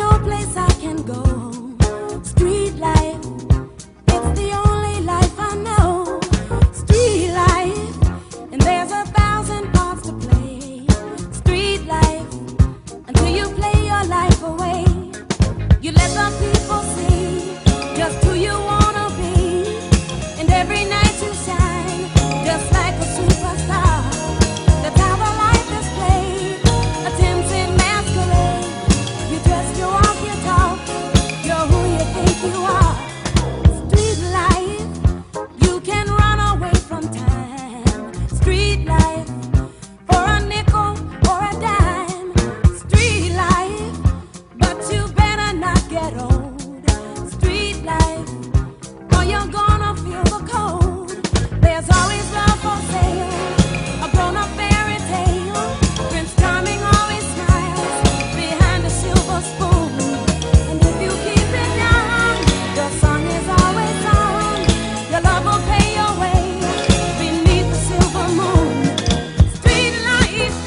no place I can go. Street life, it's the only life I know. Street life, and there's 1,000 parts to play. Street life, until you play your life away. You let the people see just who you wanna be, and every night you shine just like a superstar. That's how the life is played, a tempting masquerade. You dress, you walk, you talk, you're who you think you are. Street life, you can run away from time. Street life, for a nickel or a dime. Street life, but you better not get old. Street life, or you're gonna feel the cold. There's always love for sale, a grown-up fairy tale. Prince Charming always smiles behind a silver spoon. And if you keep it young, your song is always on. Your love will pay your way beneath the silver moon. Street life,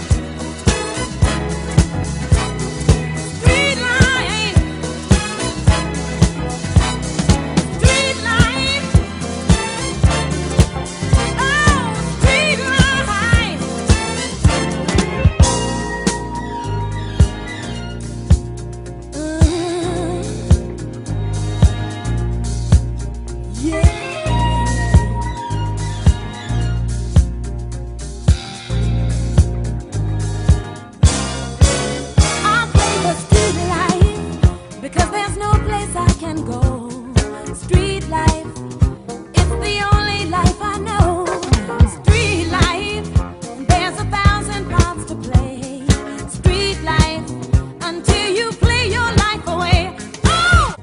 street life, street life. Oh, street life. Yeah. I play the street life because there's no place I can go. Street life, it's the only life I know. Street life, there's 1,000 parts to play. Street life, until you play your life away. Oh!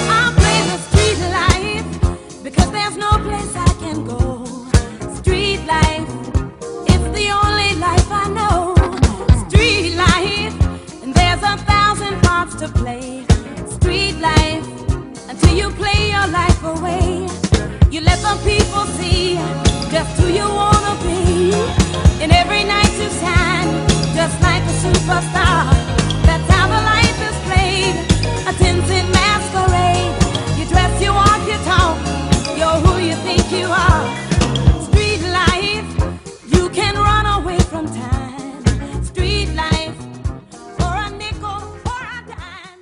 I play the street life because there's no place I can go. Street life, it's the only life I know. Street life, and there's 1,000 parts to play. Street life, until you play your life away. You let the people see just who you wanna be, and every night you shine just like a superstar. That's how the life is played, a tempting masquerade. You dress, you walk, you talk, you're who you think you are. Street life, you can run away from time. Street life, for a nickel or a dime.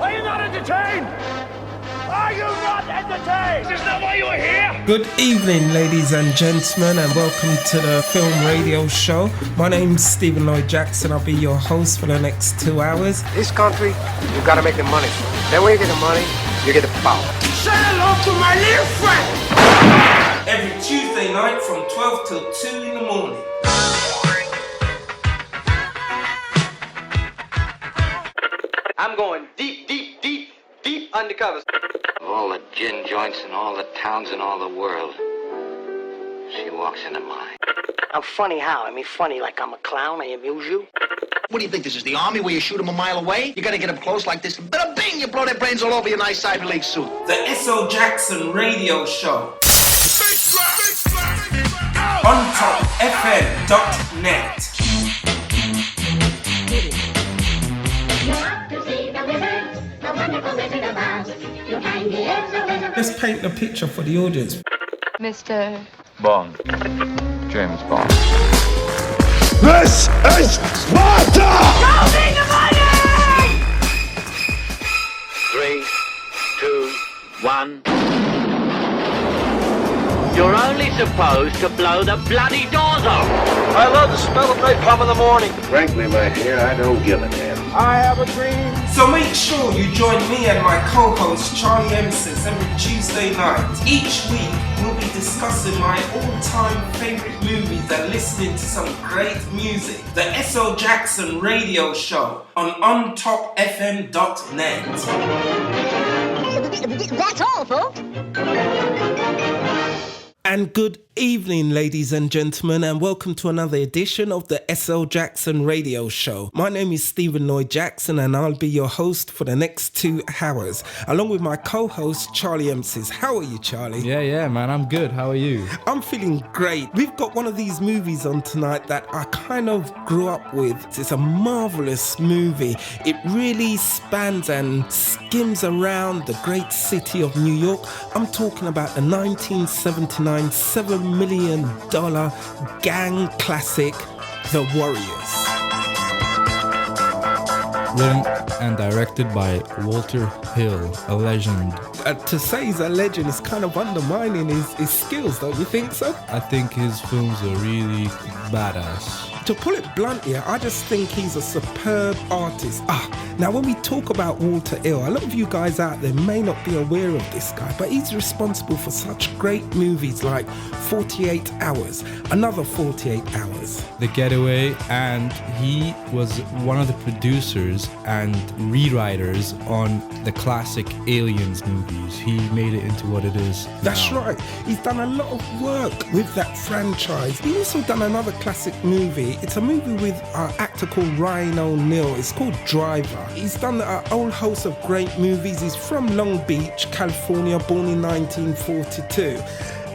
Are you not entertained? Are you not entertained? Is that why you're here? Good evening, ladies and gentlemen, and welcome to the Film Radio Show. My name's Stephen Lloyd Jackson. I'll be your host for the next 2 hours. This country, you gotta make the money. Then when you get the money, you get the power. Say hello to my little friend. Every Tuesday night from 12 till 2 in the morning. I'm going deep, deep, deep, deep undercover. All the gin joints in all the towns in all the world. She walks into mine. I'm funny how? I mean funny like I'm a clown, I amuse you? What do you think, this is the army where you shoot them a mile away? You gotta get up close like this, bada bing, you blow their brains all over your nice Ivy League suit. The S.O. Jackson Radio Show. On topfm.net. Let's paint the picture for the audience. Mr. Bond. James Bond. This is Sparta! Go bring the money! 3, 2, 1. You're only supposed to blow the bloody doors off. I love the smell of napalm in the morning. Frankly, my dear, I don't give a damn. I have a dream. So make sure you join me and my co-host Charlie Emsis every Tuesday night. Each week we'll be discussing my all-time favourite movies and listening to some great music. The S.O. Jackson Radio Show on ontopfm.net. That's all, folks. And good evening, ladies and gentlemen, and welcome to another edition of the SL Jackson Radio Show. My name is Stephen Lloyd Jackson, and I'll be your host for the next 2 hours, along with my co-host, Charlie Emsis. How are you, Charlie? Yeah, man, I'm good. How are you? I'm feeling great. We've got one of these movies on tonight that I kind of grew up with. It's a marvelous movie. It really spans and skims around the great city of New York. I'm talking about the 1979 $7 million gang classic, The Warriors. Written and directed by Walter Hill, a legend. To say he's a legend is kind of undermining his skills, don't you think so? I think his films are really badass. To put it bluntly, I just think he's a superb artist. Now when we talk about Walter Hill, a lot of you guys out there may not be aware of this guy, but he's responsible for such great movies like 48 Hours, Another 48 Hours, The Getaway, and he was one of the producers and rewriters on the classic Aliens movies. He made it into what it is now. That's right. He's done a lot of work with that franchise. He also done another classic movie. It's a movie with an actor called Ryan O'Neal. It's called Driver. He's done a whole host of great movies. He's from Long Beach, California, born in 1942.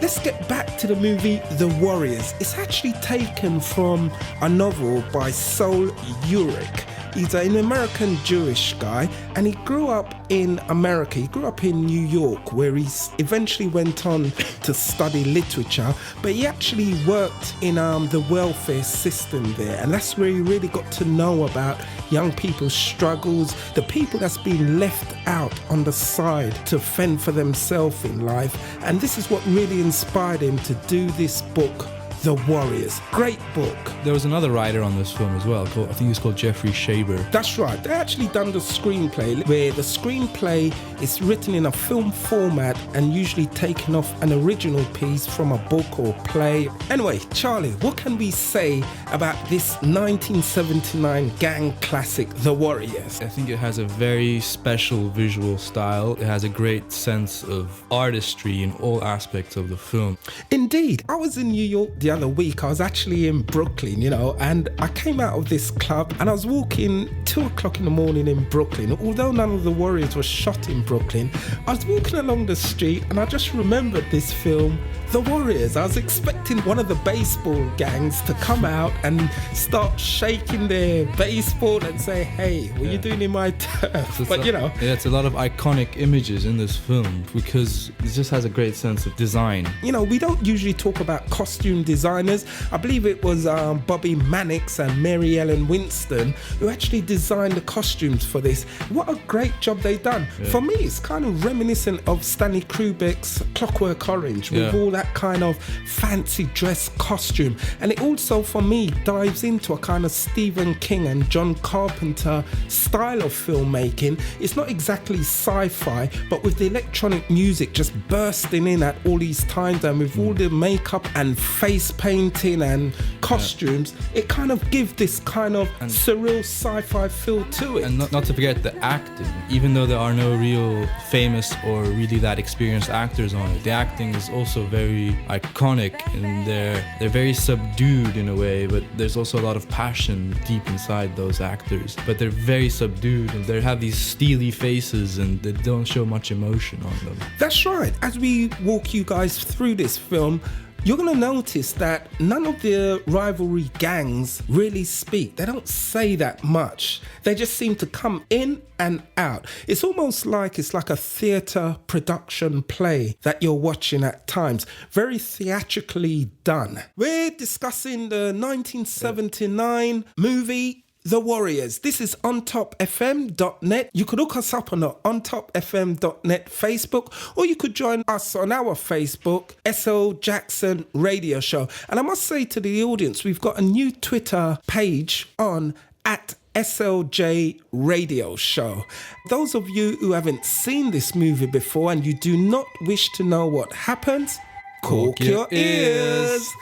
Let's get back to the movie The Warriors. It's actually taken from a novel by Sol Urich. He's an American Jewish guy, and he grew up in America. He grew up in New York, where he eventually went on to study literature, but he actually worked in the welfare system there, and that's where he really got to know about young people's struggles, the people that's been left out on the side to fend for themselves in life. And this is what really inspired him to do this book, The Warriors. Great book. There was another writer on this film as well. I think he's called Jeffrey Shaber. That's right. They actually done the screenplay, where the screenplay is written in a film format and usually taken off an original piece from a book or play. Anyway, Charlie, what can we say about this 1979 gang classic, The Warriors? I think it has a very special visual style. It has a great sense of artistry in all aspects of the film. Indeed. I was in New York the other week. I was actually in Brooklyn, and I came out of this club and I was walking 2 o'clock in the morning in Brooklyn. Although none of the Warriors were shot in Brooklyn, I was walking along the street and I just remembered this film, The Warriors. I was expecting one of the baseball gangs to come out and start shaking their baseball and say, hey, what are you doing in my turf? It's a lot of iconic images in this film because it just has a great sense of design. We don't usually talk about costume designers. I believe it was Bobby Mannix and Mary Ellen Winston who actually designed the costumes for this. What a great job they done. Yeah. For me, it's kind of reminiscent of Stanley Kubrick's Clockwork Orange with all that kind of fancy dress costume. And it also, for me, dives into a kind of Stephen King and John Carpenter style of filmmaking. It's not exactly sci-fi, but with the electronic music just bursting in at all these times, and with all the makeup and face painting and costumes, it kind of gives this kind of surreal sci-fi feel to it. And not to forget the acting. Even though there are no real famous or really that experienced actors on it, the acting is also very iconic, and they're very subdued in a way, but there's also a lot of passion deep inside those actors. But they're very subdued, and they have these steely faces, and they don't show much emotion on them. That's right. As we walk you guys through this film, you're going to notice that none of the rivalry gangs really speak. They don't say that much. They just seem to come in and out. It's almost like it's like a theatre production play that you're watching at times. Very theatrically done. We're discussing the 1979 movie The Warriors. This is ontopfm.net. You could look us up on the ontopfm.net Facebook, or you could join us on our Facebook, SL Jackson Radio Show. And I must say to the audience, we've got a new Twitter page on at SLJ Radio Show. Those of you who haven't seen this movie before and you do not wish to know what happens, Cork your ears.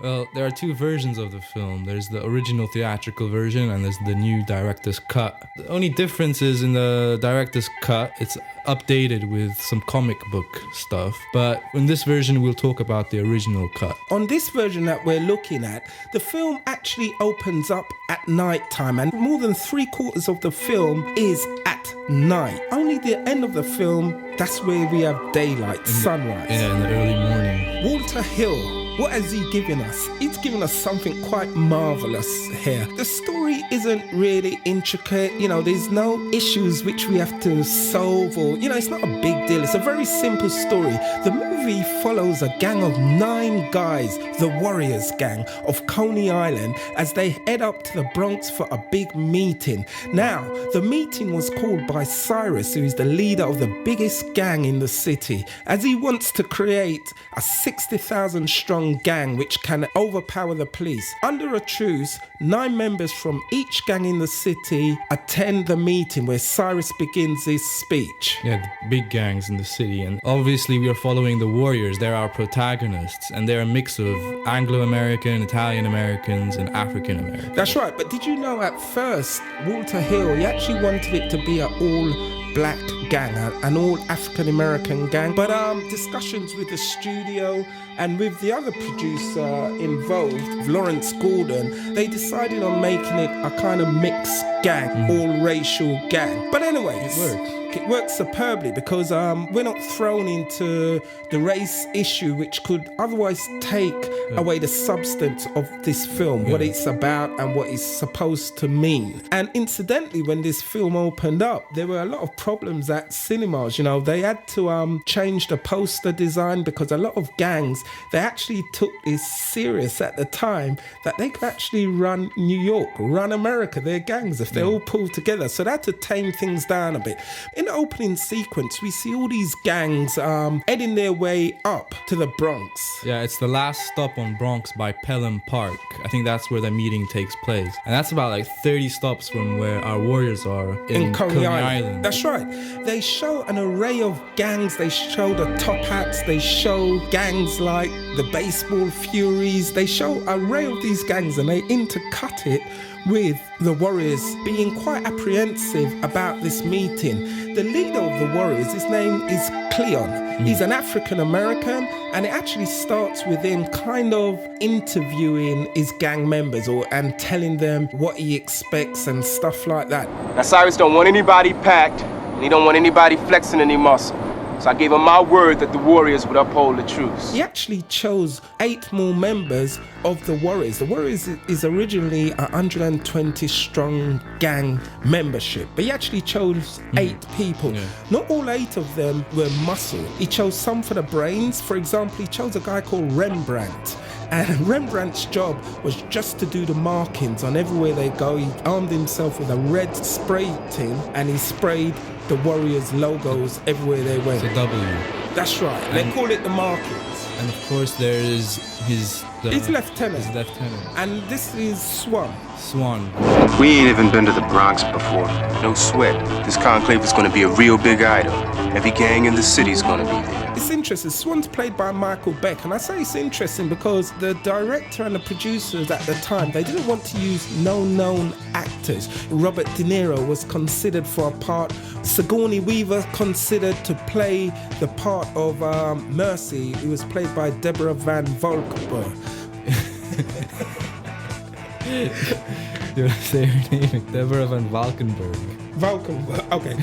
Well, there are two versions of the film. There's the original theatrical version and there's the new director's cut. The only difference is in the director's cut, it's updated with some comic book stuff. But in this version, we'll talk about the original cut. On this version that we're looking at, the film actually opens up at night time, and more than 3/4 of the film is at night. Only the end of the film, that's where we have daylight, sunrise. Yeah, in the early morning. Walter Hill, what has he given us? He's given us something quite marvelous here. The story isn't really intricate, there's no issues which we have to solve, or, it's not a big deal. It's a very simple story. The movie follows a gang of 9 guys, the Warriors gang of Coney Island, as they head up to the Bronx for a big meeting. Now, the meeting was called by Cyrus, who is the leader of the biggest gang in the city, as he wants to create a 60,000 strong gang which can overpower the police. Under a truce, 9 members from each gang in the city attend the meeting where Cyrus begins his speech. Yeah, the big gangs in the city. And obviously we are following the Warriors. They're our protagonists. And they're a mix of Anglo-American, Italian-Americans, and African-Americans. That's right. But did you know at first, Walter Hill, he actually wanted it to be an all-black gang, an all-African-American gang. But discussions with the studio and with the other producer involved, Lawrence Gordon, they decided on making it a kind of mixed gang, all-racial gang. But anyway, it works superbly because we're not thrown into the race issue, which could otherwise take away the substance of this film, what it's about and what it's supposed to mean. And incidentally, when this film opened up, there were a lot of problems at cinemas. They had to change the poster design because a lot of gangs, they actually took this serious at the time that they could actually run New York, run America, their gangs, if they all pulled together. So they had to tame things down a bit. In the opening sequence, we see all these gangs heading their way up to the Bronx. Yeah, it's the last stop on Bronx by Pelham Park. I think that's where the meeting takes place. And that's about like 30 stops from where our Warriors are in Coney Island. That's right. They show an array of gangs. They show the top hats. They show gangs like the Baseball Furies. They show an array of these gangs, and they intercut it with the Warriors being quite apprehensive about this meeting. The leader of the Warriors, his name is Cleon. He's an African American, and it actually starts with him kind of interviewing his gang members and telling them what he expects and stuff like that. Now Cyrus don't want anybody packed, and he don't want anybody flexing any muscle. So I gave him my word that the Warriors would uphold the truce. He actually chose 8 more members of the Warriors. The Warriors is originally a 120 strong gang membership, but he actually chose 8 people. Yeah. Not all 8 of them were muscle. He chose some for the brains. For example, he chose a guy called Rembrandt. And Rembrandt's job was just to do the markings on everywhere they go. He armed himself with a red spray tin, and he sprayed the Warriors' logos everywhere they went. It's a W. That's right. They call it the markings. And of course there is his lieutenant. His lieutenant. And this is Swan. We ain't even been to the Bronx before. No sweat. This conclave is gonna be a real big item. Every gang in the city's gonna be there. It's interesting. Swan's played by Michael Beck, and I say it's interesting because the director and the producers at the time, they didn't want to use no known actors. Robert De Niro was considered for a part. Sigourney Weaver considered to play the part of Mercy, who was played by Deborah Van Valkenburg. You want to say her name? Deborah Van Valkenburg. Valkenburg, okay.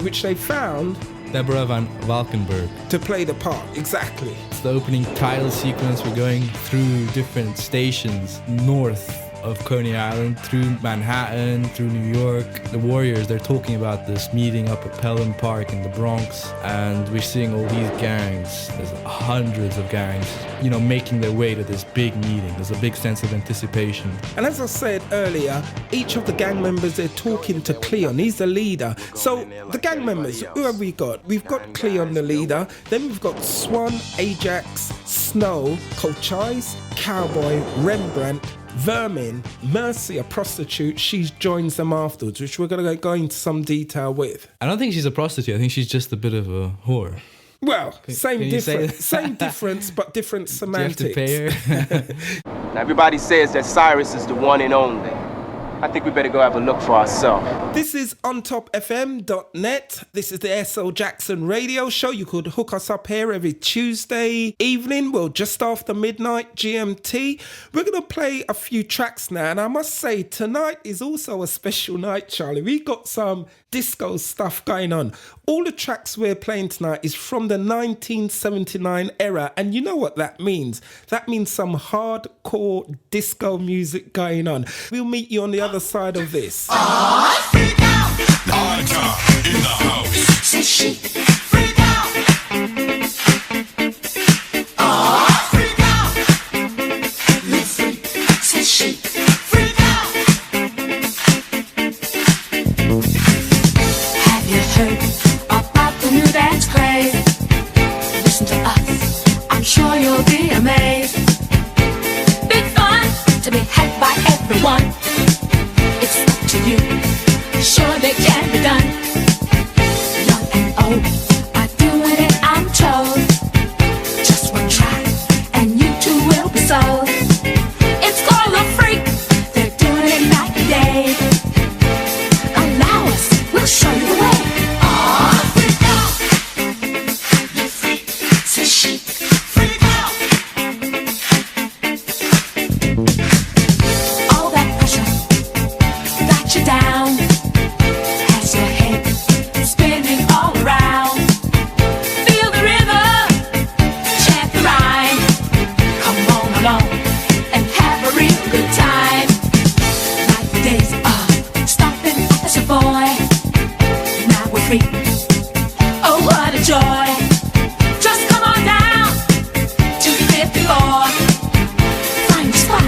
Which they found Deborah Van Valkenburg to play the part, exactly. It's the opening title sequence. We're going through different stations north of Coney Island, through Manhattan, through New York. The Warriors, they're talking about this meeting up at Pelham Park in the Bronx, and we're seeing all these gangs. There's hundreds of gangs, making their way to this big meeting. There's a big sense of anticipation. And as I said earlier, each of the gang members, they're talking to Cleon. He's the leader. So the gang members, who have we got? We've got Cleon, the leader. Then we've got Swan, Ajax, Snow, Cochise, Cowboy, Rembrandt, Vermin, Mercy, a prostitute. She joins them afterwards, which we're going to go into some detail with. I don't think she's a prostitute. I think she's just a bit of a whore. Well, same can you say difference, same difference, but different Do you have to semantics. pay her? Now, everybody says that Cyrus is the one and only. I think we better go have a look for ourselves. This is ontopfm.net. This is the S.O. Jackson radio show. You could hook us up here every Tuesday evening, well, just after midnight GMT. We're going to play a few tracks now, and I must say, tonight is also a special night, Charlie. We got some disco stuff going on. All the tracks we're playing tonight is from the 1979 era, and you know what that means. That means some hardcore disco music going on. We'll meet you on the other side of this. Freak out! in the house. Say she, freak out. Freak out. Let's freak. Say she, freak out. Have you heard about the new dance craze? Listen to us, I'm sure you'll be amazed. Big fun to be had by everyone. It's up to you, surely can be done. Young and old are doing it, I'm told. Just one try and you too will be sold. It's called a freak, they're doing it night and day. Allow us, we'll show you the way. Freak out, you freak, say she, freak out. All that pressure got you down, has your head spinning all around. Feel the rhythm, chant the rhyme. Come on along and have a real good time. Like the days of stomping as a boy. Now we're free. Oh, what a joy! Just come on down to 54. Find a spot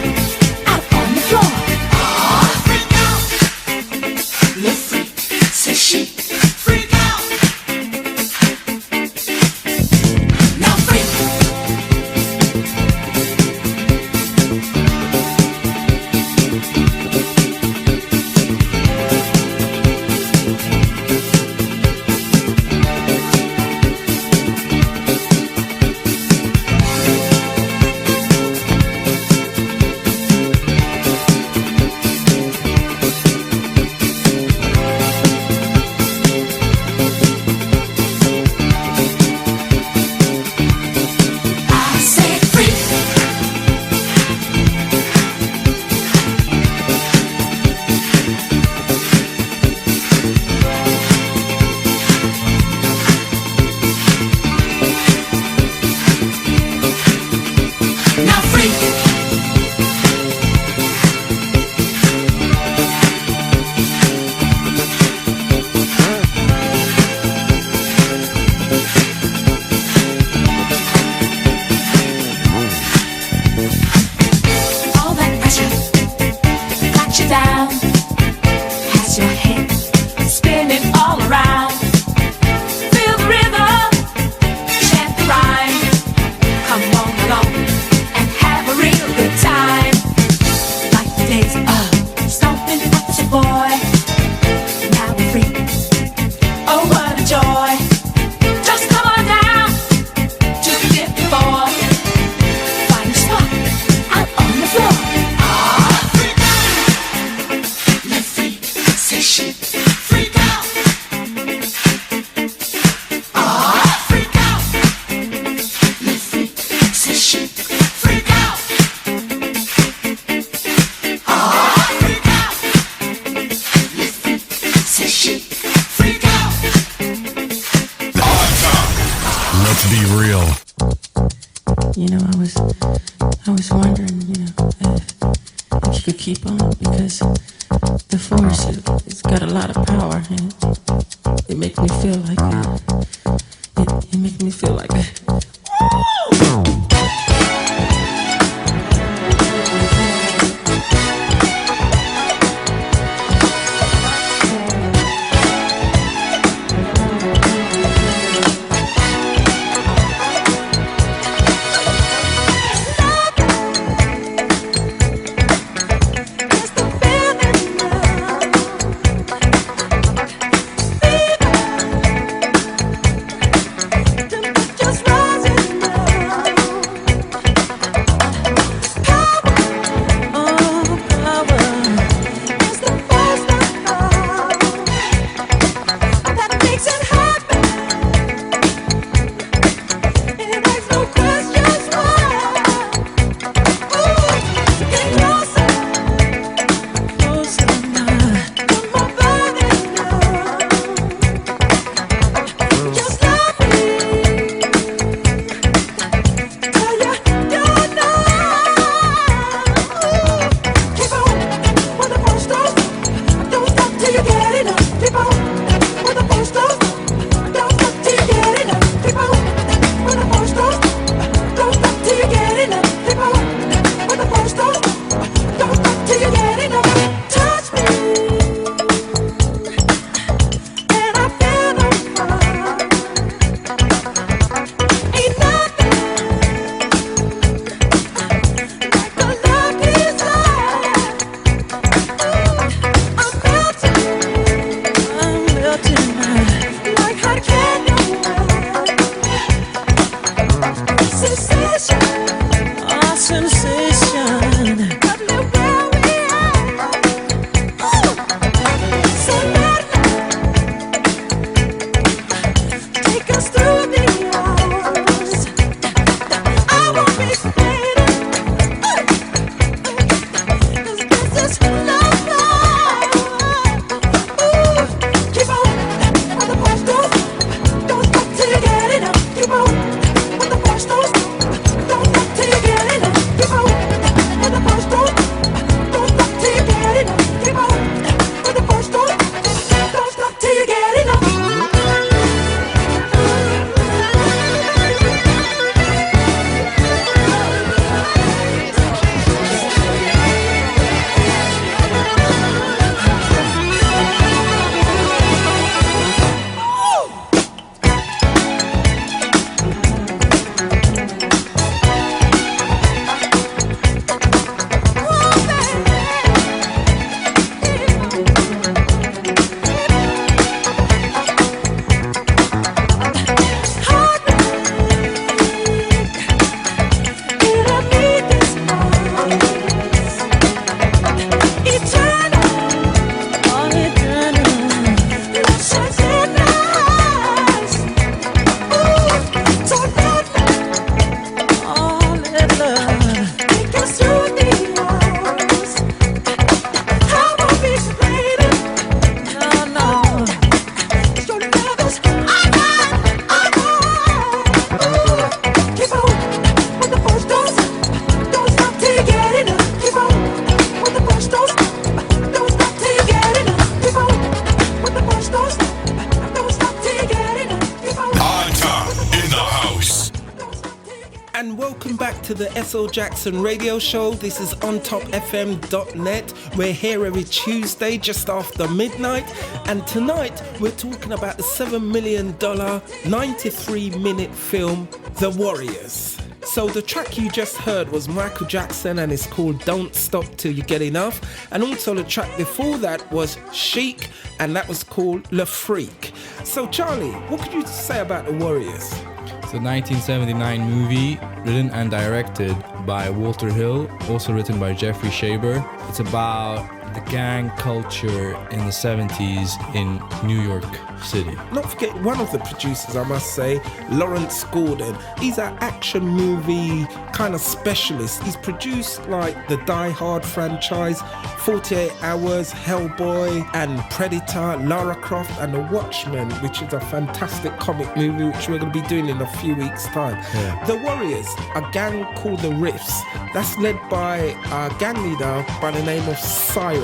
out on the floor. Freak out, le freak, say she, freak out. Now freak. I say freak. Now freak. All that pressure got you down, has your head spinning all around. Feel the rhythm, chant the rhyme. Come on along and have a real good time. Like the days of stomping as a boy. Now we're free. Oh, what a joy! Just come on down to 54. Find a spot out on the floor. Freak out, let freak, say she, freak out. Freak out, let freak, say she, freak out. Freak out, let freak, say she, freak out. Let's be real. You know, I was wondering, you know, if you could keep on, because the force, it's got a lot of power, and it makes me feel like it makes me feel like Just a feeling now. and welcome back to the SL Jackson radio show. This is ontopfm.net. We're here every Tuesday just after midnight, and tonight we're talking about the $7 million 93-minute film The Warriors. So the track you just heard was Michael Jackson and it's called Don't Stop Till You Get Enough, and also the track before that was Chic and that was called Le Freak. So Charlie, what could you say about The Warriors? It's a 1979 movie written and directed by Walter Hill, also written by Jeffrey Shaber. It's about the gang culture in the 70s in New York City. Not forget one of the producers, I must say, Lawrence Gordon. He's an action movie kind of specialist. He's produced like the Die Hard franchise, 48 Hours, Hellboy and Predator, Lara Croft and The Watchmen, which is a fantastic comic movie which we're going to be doing in a few weeks' time. Yeah. The Warriors, a gang called the Riffs, that's led by a gang leader by the name of Cyrus.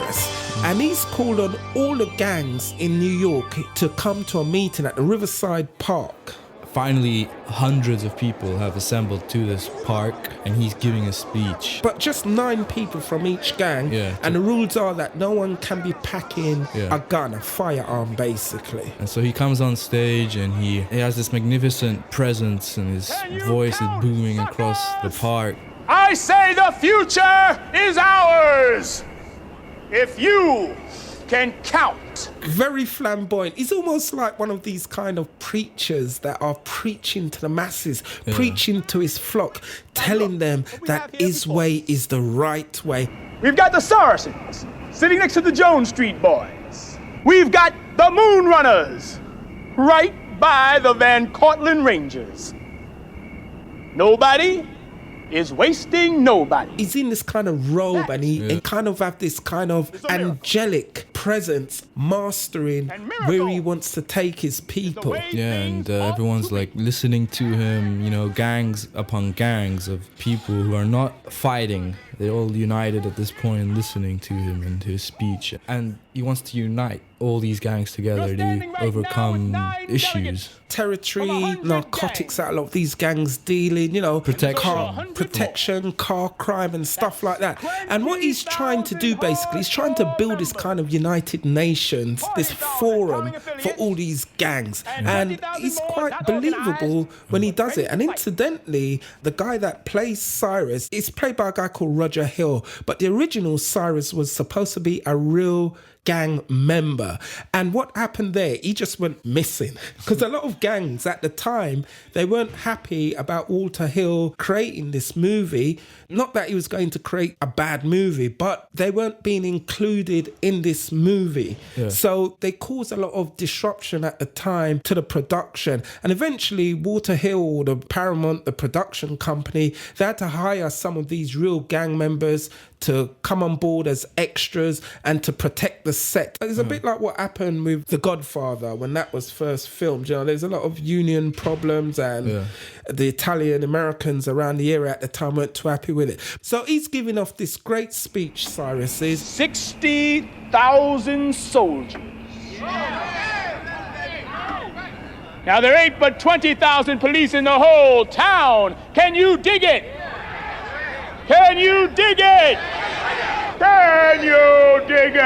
And he's called on all the gangs in New York to come to a meeting at the Riverside Park. Finally, hundreds of people have assembled to this park and he's giving a speech. But just 9 people from each gang, and the rules are that no one can be packing a gun, a firearm basically. And so he comes on stage and he has this magnificent presence and his voice is booming across the park. I say the future is ours! If you can count. Very flamboyant. He's almost like one of these kind of preachers that are preaching to the masses, preaching to his flock, telling them that his way is the right way. We've got the Saracens sitting next to the Jones Street Boys. We've got the Moon Runners right by the Van Cortlandt Rangers. Nobody is wasting nobody. He's in this kind of robe and he kind of have this kind of angelic presence, mastering where he wants to take his people. Yeah, and everyone's like listening to him, you know, gangs upon gangs of people who are not fighting. They're all united at this point listening to him and to his speech. And he wants to unite all these gangs together to overcome issues. Territory, narcotics that a lot of these gangs deal in, you know, protection, car crime and stuff like that. And what he's trying to do basically, he's trying to build this kind of United Nations, this forum for all these gangs. And he's quite believable when he does it. And incidentally, the guy that plays Cyrus is played by a guy called Roger Hill, but the original Cyrus was supposed to be a real gang member. And what happened there, he just went missing. Because a lot of gangs at the time, they weren't happy about Walter Hill creating this movie. Not that he was going to create a bad movie, but they weren't being included in this movie. Yeah. So they caused a lot of disruption at the time to the production. And eventually Walter Hill, or the Paramount, the production company, they had to hire some of these real gang members to come on board as extras and to protect the set. It's a bit like what happened with The Godfather when that was first filmed. You know, there's a lot of union problems and the Italian Americans around the area at the time weren't too happy with it. So he's giving off this great speech, Cyrus is 60,000 soldiers. Now there ain't but 20,000 police in the whole town. Can you dig it? Can you dig it? Can you dig it?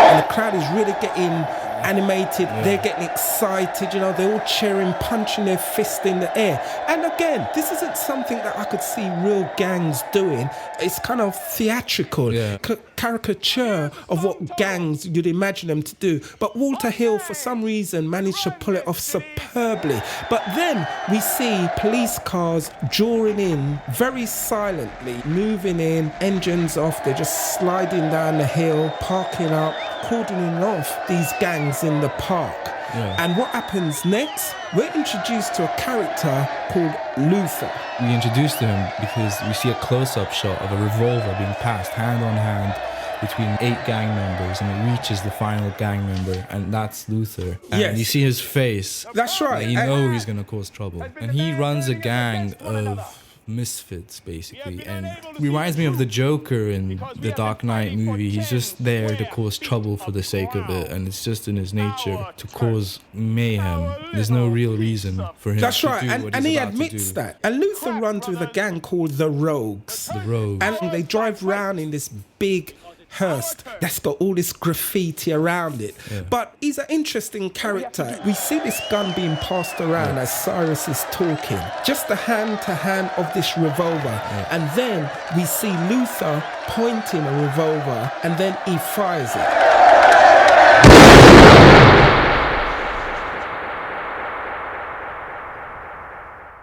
And the crowd is really getting animated, they're getting excited, you know, they're all cheering, punching their fist in the air. And again, this isn't something that I could see real gangs doing. It's kind of theatrical, caricature of what gangs you'd imagine them to do. But Walter Hill, for some reason, managed to pull it off superbly. But then we see police cars drawing in very silently, moving in, engines off, they're just sliding down the hill, parking up, cordoning off these gangs in the park. And what happens next? We're introduced to a character called Luther. We introduced to him because we see a close-up shot of a revolver being passed hand on hand between 8 gang members, and it reaches the final gang member, and that's Luther. And you see his face. That's right. You know he's going to cause trouble. And he runs a gang of misfits, basically. And reminds me of the Joker in the Dark Knight movie. He's just there to cause trouble for the sake of it, and it's just in his nature to cause mayhem. There's no real reason for him That's to right, do and, what and he's he about to admits do. that. And Luther runs with a gang called the Rogues. The Rogues. And they drive around in this big hearse that's got all this graffiti around it. Yeah. But he's an interesting character. We see this gun being passed around as Cyrus is talking. Just the hand-to-hand of this revolver. And then we see Luther pointing a revolver, and then he fires it.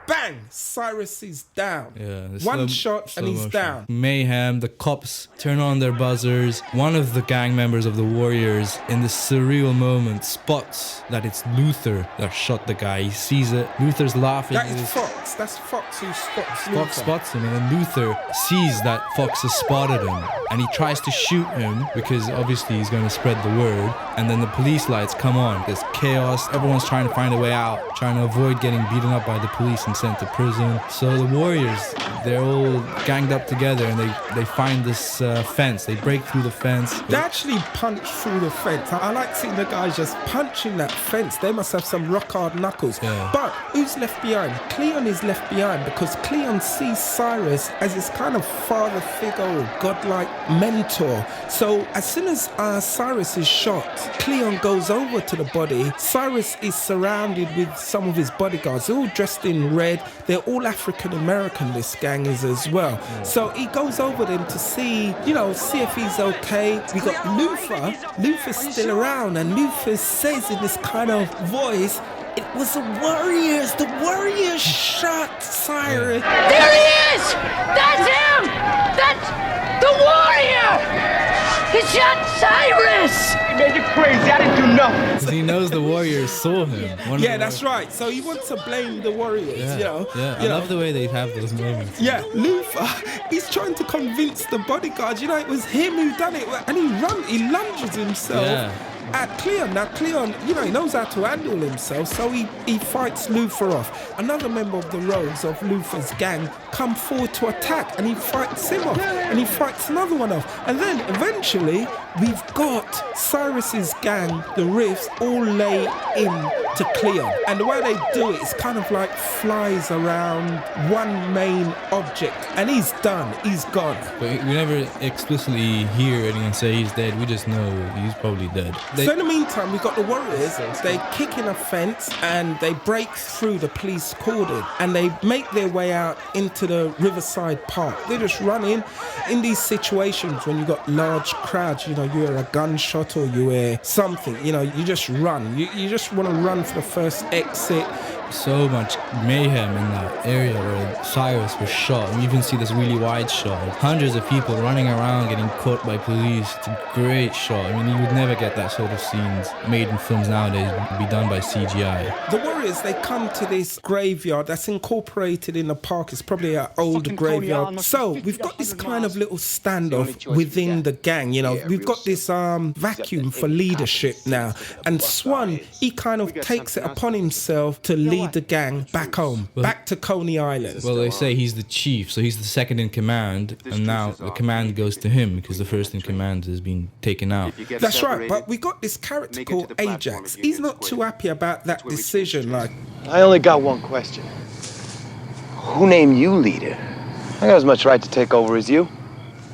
Bang! Cyrus is down. Yeah, the One slow- shot slow and he's motion. down. Mayhem, the cops turn on their buzzers. One of the gang members of the Warriors, in this surreal moment, spots that it's Luther that shot the guy. He sees it. Luther's laughing. That with is his- Fox. That's Fox who spots Fox Luther. spots him, and then Luther sees that Fox has spotted him, and he tries to shoot him because obviously he's going to spread the word. And then the police lights come on. There's chaos. Everyone's trying to find a way out, trying to avoid getting beaten up by the police and sent to prison. So the Warriors, they're all ganged up together, and they find this fence. They break through the fence. They actually punch through the fence. I like seeing the guys just punching that fence. They must have some rock hard knuckles. Yeah. But who's left behind? Cleon is left behind because Cleon sees Cyrus as his kind of father figure or godlike mentor. So as soon as Cyrus is shot, Cleon goes over to the body. Cyrus is surrounded with some of his bodyguards. They're all dressed in red. They're all African American, this gang is as well. So he goes over them to see if he's okay. We got Luther. Luther's still around, and Luther says in this kind of voice, it was the Warriors. The Warriors shot Cyrus. There he is! That's him! That's the warrior! He shot Cyrus! He made you crazy. I didn't do nothing. Because he knows the Warriors saw him. Yeah, that's right. So he wants to blame the Warriors, Yeah, I love the way they have those moments. Yeah, Luther, he's trying to convince the bodyguards, it was him who done it. And he lunges himself at Cleon. Now, Cleon, he knows how to handle himself, so he fights Luther off. Another member of the Rogues of Luther's gang come forward to attack, and he fights him off, and he fights another one off. And then, eventually, we've got Cyrus's gang, the Riffs, all lay in to Cleon. And the way they do it is kind of like flies around one main object, and he's done, he's gone. But we never explicitly hear anyone say he's dead. We just know he's probably dead. So in the meantime, we've got the Warriors. They kick in a fence and they break through the police cordon, and they make their way out into the Riverside Park. They just run in these situations when you've got large crowds, you hear a gunshot or you hear something, you just run. You just want to run for the first exit. So much mayhem in that area where Cyrus was shot. We even see this really wide shot of hundreds of people running around getting caught by police. It's a great shot. I mean, you would never get that sort of scenes made in films nowadays. It would be done by CGI. The Warriors, they come to this graveyard that's incorporated in the park. It's probably an old graveyard. So we've got this kind of little standoff within the gang. We've got this vacuum for leadership now. And Swan, he kind of takes it upon himself to lead the gang back home, back to Coney Island. Well, they say he's the chief, so he's the second in command, and now the command goes to him because the first in command has been taken out. That's right, but we got this character called Ajax. He's not too happy about that decision. I only got one question. Who named you leader? I got as much right to take over as you.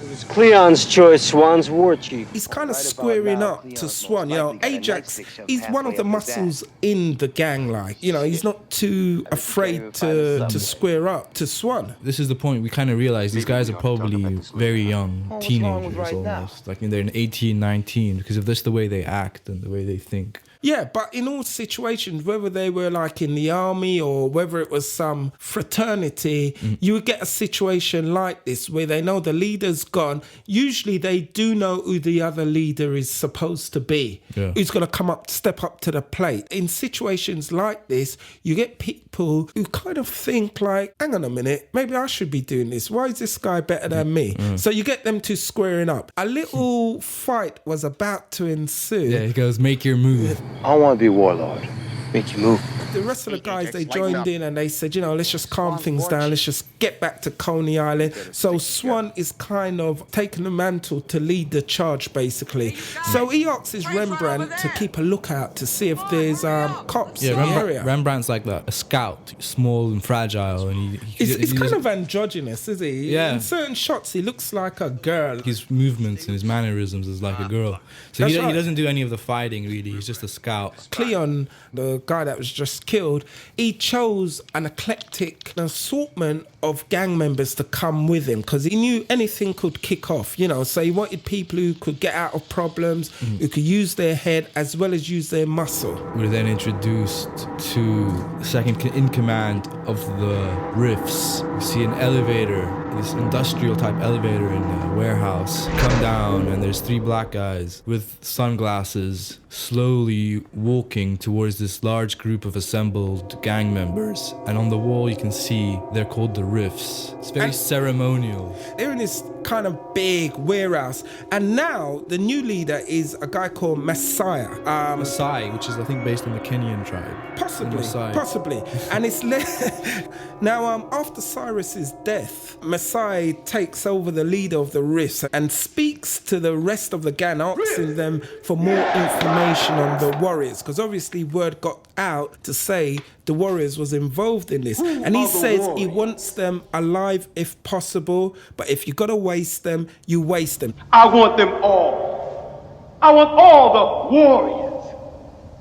It was Cleon's choice, Swan's war chief. He's kind of squaring up to Swan. Ajax, he's one of the muscles in the gang. He's not too afraid to square up to Swan. This is the point. We kind of realize these guys are probably very young, teenagers almost. They're 18, 19, because of this, the way they act and the way they think. Yeah, but in all situations, whether they were in the army or whether it was some fraternity, you would get a situation like this where they know the leader's gone. Usually they do know who the other leader is supposed to be, who's going to step up to the plate. In situations like this, you get people who kind of think hang on a minute, maybe I should be doing this. Why is this guy better than me? So you get them to squaring up. A little fight was about to ensue. Yeah, he goes, make your move. I want to be warlord. Make you move. the rest of the guys, they joined in and they said, you know, let's just calm things down. Let's just get back to Coney Island. So Swan is kind of taking the mantle to lead the charge, basically. So he asks Rembrandt to keep a lookout to see if there's cops in the area. Rembrandt's like a scout, small and fragile, and he's kind of androgynous, is he? Yeah. In certain shots, he looks like a girl. His movements and his mannerisms is like a girl. So he doesn't do any of the fighting, really. He's just a scout. Cleon, the guy that was just killed, he chose an eclectic assortment of gang members to come with him because he knew anything could kick off, you know. So he wanted people who could get out of problems, who could use their head as well as use their muscle. We're then introduced to the second in command of the Riffs. We see an elevator, this industrial type elevator in a warehouse, come down, and there's 3 black guys with sunglasses slowly walking towards this large group of assembled gang members. And on the wall you can see they're called the Riffs. It's very ceremonial. They're in this kind of big warehouse, and now the new leader is a guy called Messiah. Maasai, which is I think based on the Kenyan tribe. Possibly. And it's now after Cyrus's death, Messiah takes over the leader of the Riffs and speaks to the rest of the gang, asking them for more information on the Warriors, because obviously word got out to say the Warriors was involved in this. And he says he wants them alive if possible, but if you gotta waste them, you waste them. I want them all. I want all the warriors.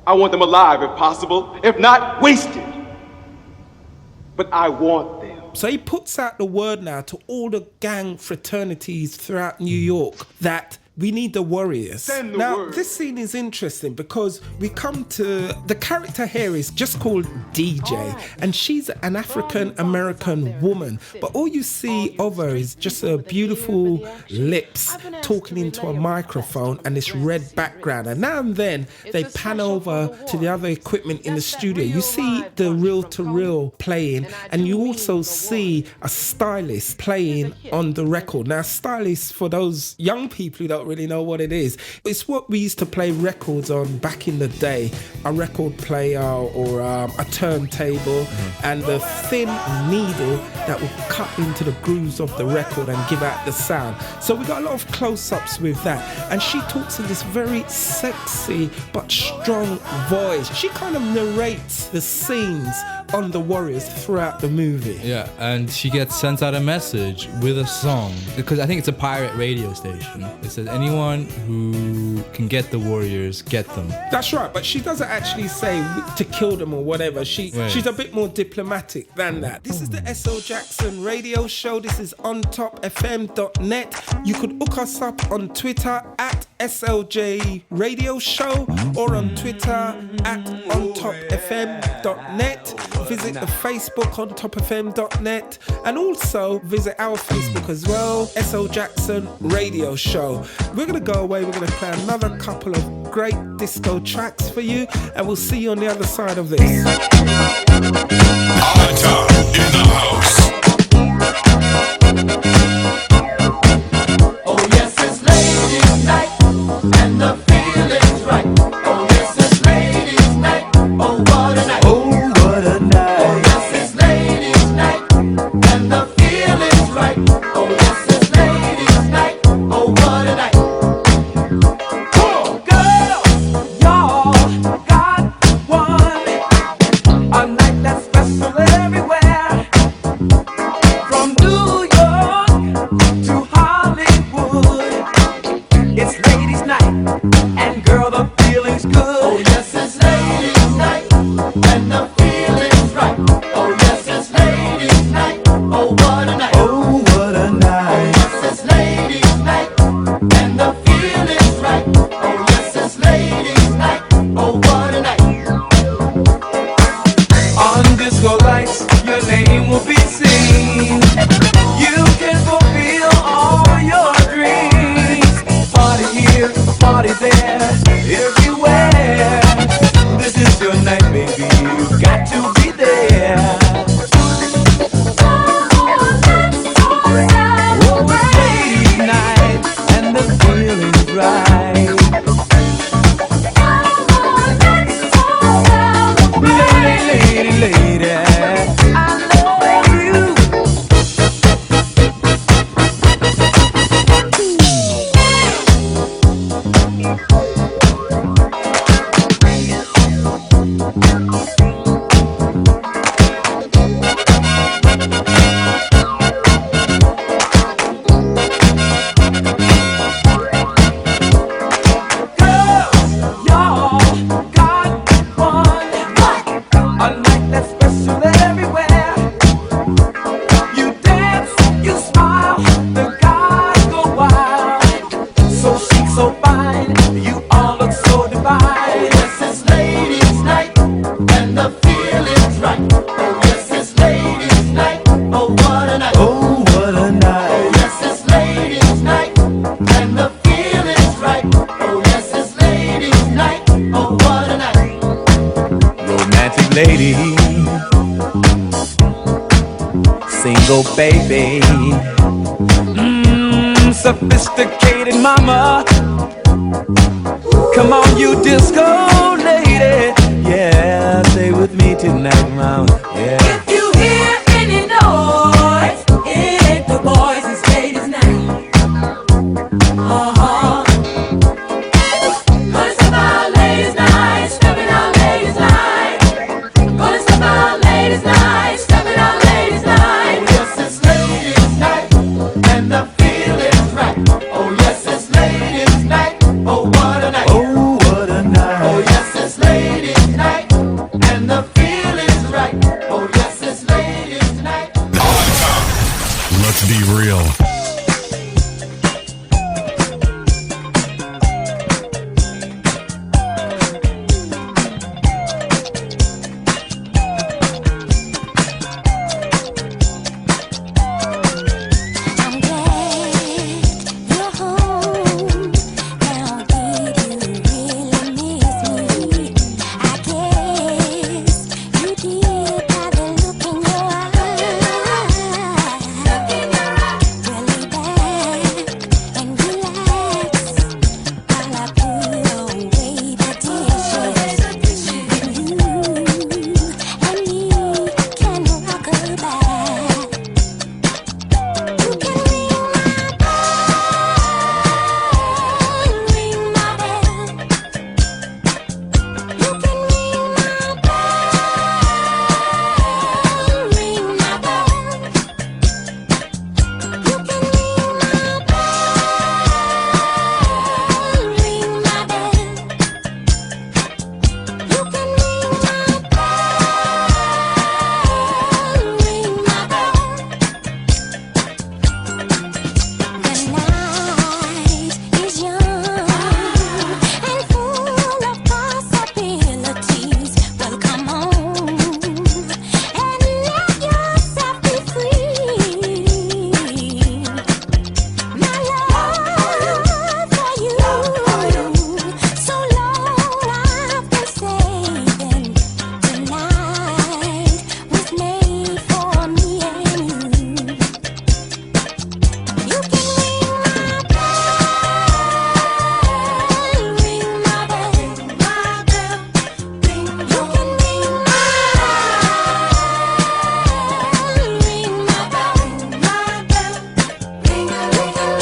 I want them alive if possible, if not wasted. But I want them. So he puts out the word now to all the gang fraternities throughout New York that we need the Warriors. Now, this scene is interesting because we come to... The character here is just called DJ, and she's an African-American woman, but all you see of her is just her beautiful lips talking into a microphone and this red background. And now and then, they pan over to the other equipment in the studio. You see the reel-to-reel playing, and you also see a stylist playing on the record. Now, stylist, for those young people who don't really know what it is, it's what we used to play records on back in the day, a record player or a turntable, and the thin needle that would cut into the grooves of the record and give out the sound. So we got a lot of close-ups with that, and she talks in this very sexy but strong voice. She kind of narrates the scenes on the Warriors throughout the movie. Yeah, and she gets sent out a message with a song, because I think it's a pirate radio station. It says anyone who can get the Warriors, get them. That's right, but she doesn't actually say to kill them or whatever. She's a bit more diplomatic than that. This is the S.O. Jackson radio show. This is ontopfm.net. You could hook us up on Twitter at SLJ Radio Show or on Twitter at ontopfm.net. Visit the Facebook ontopfm.net and also visit our Facebook as well, S.O. Jackson Radio Show. We're going to go away. We're going to play another couple of great disco tracks for you, and we'll see you on the other side of this. Arta in the house. Oh yes, it's ladies' night, and the feeling's right. Oh yes, it's ladies' night. Oh what a night. Oh what a night. Oh yes, it's ladies' night, and the feeling's right. Oh yes, it's ladies' night. Oh what a night. lady, single baby, sophisticated mama. Come on, you disco lady, yeah, stay with me tonight, mama. Yeah. If you hear any noise, it's the boys and ladies night. Gonna step out ladies night, stepping out ladies night. Gonna step out ladies night, stepping out ladies night. Oh yes, it's ladies night, and the feeling's right. Oh yes, it's ladies night. Oh what a night. Oh what a night. Oh yes, it's ladies night, and the feeling's right. Oh yes, it's ladies night. Let's be real. I'm glad you're home. Now, did you really miss me? I guess you did by the look in your eye. Really back and relax while I put away the dishes. Then you and me can rock about. You can ring my bell. You can ring my bell. Ring my bell. You can ring my bell. Ring my bell. You can ring my bell. Ring my bell. The night is young and full of possibilities. Well, come on and let yourself be free. My love for you, so long I've been saving. Tonight was made for me and you. You can ring my bell, ring my bell, ring. You can ring my bell, ring my bell, ring. You can ring my bell, ring my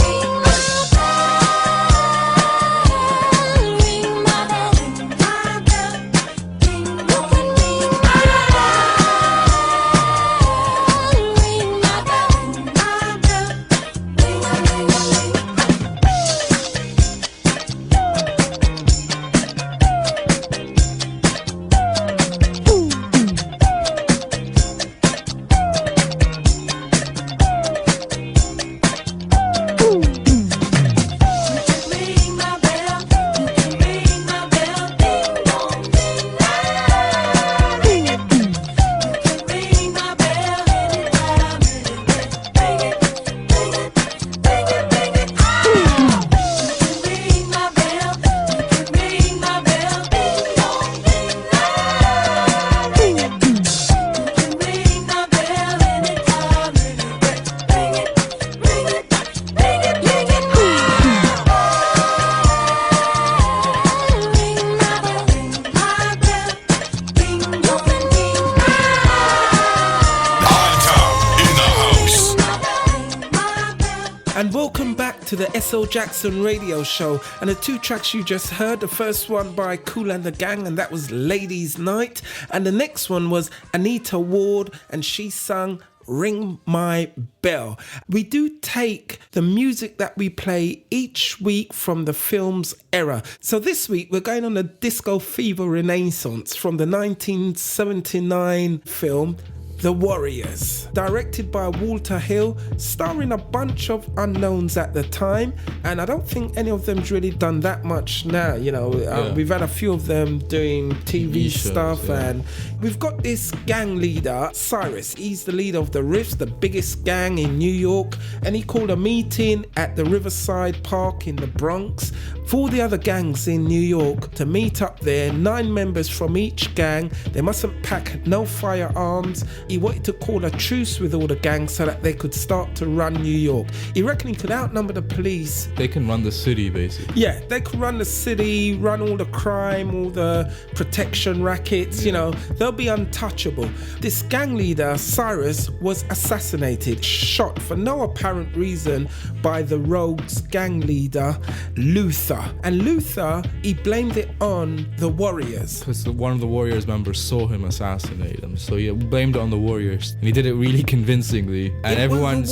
And welcome back to the S.O. Jackson radio show. And the two tracks you just heard, the first one by Kool and the Gang, and that was Ladies Night. And the next one was Anita Ward, and she sung Ring My Bell. We do take the music that we play each week from the film's era. So this week we're going on a disco fever renaissance from the 1979 film The Warriors, directed by Walter Hill, starring a bunch of unknowns at the time, and I don't think any of them's really done that much now. We've had a few of them doing TV stuff, and we've got this gang leader, Cyrus. He's the leader of the Riffs, the biggest gang in New York, and he called a meeting at the Riverside Park in the Bronx for all the other gangs in New York to meet up there. 9 members from each gang. They mustn't pack no firearms. He wanted to call a truce with all the gangs so that they could start to run New York. He reckoned he could outnumber the police. They can run the city, basically. Yeah, they could run the city, run all the crime, all the protection rackets, they'll be untouchable. This gang leader, Cyrus, was assassinated, shot for no apparent reason by the Rogues gang leader, Luther. And Luther, he blamed it on the Warriors. Because one of the Warriors members saw him assassinate him, so he blamed it on the Warriors, and he did it really convincingly. And everyone's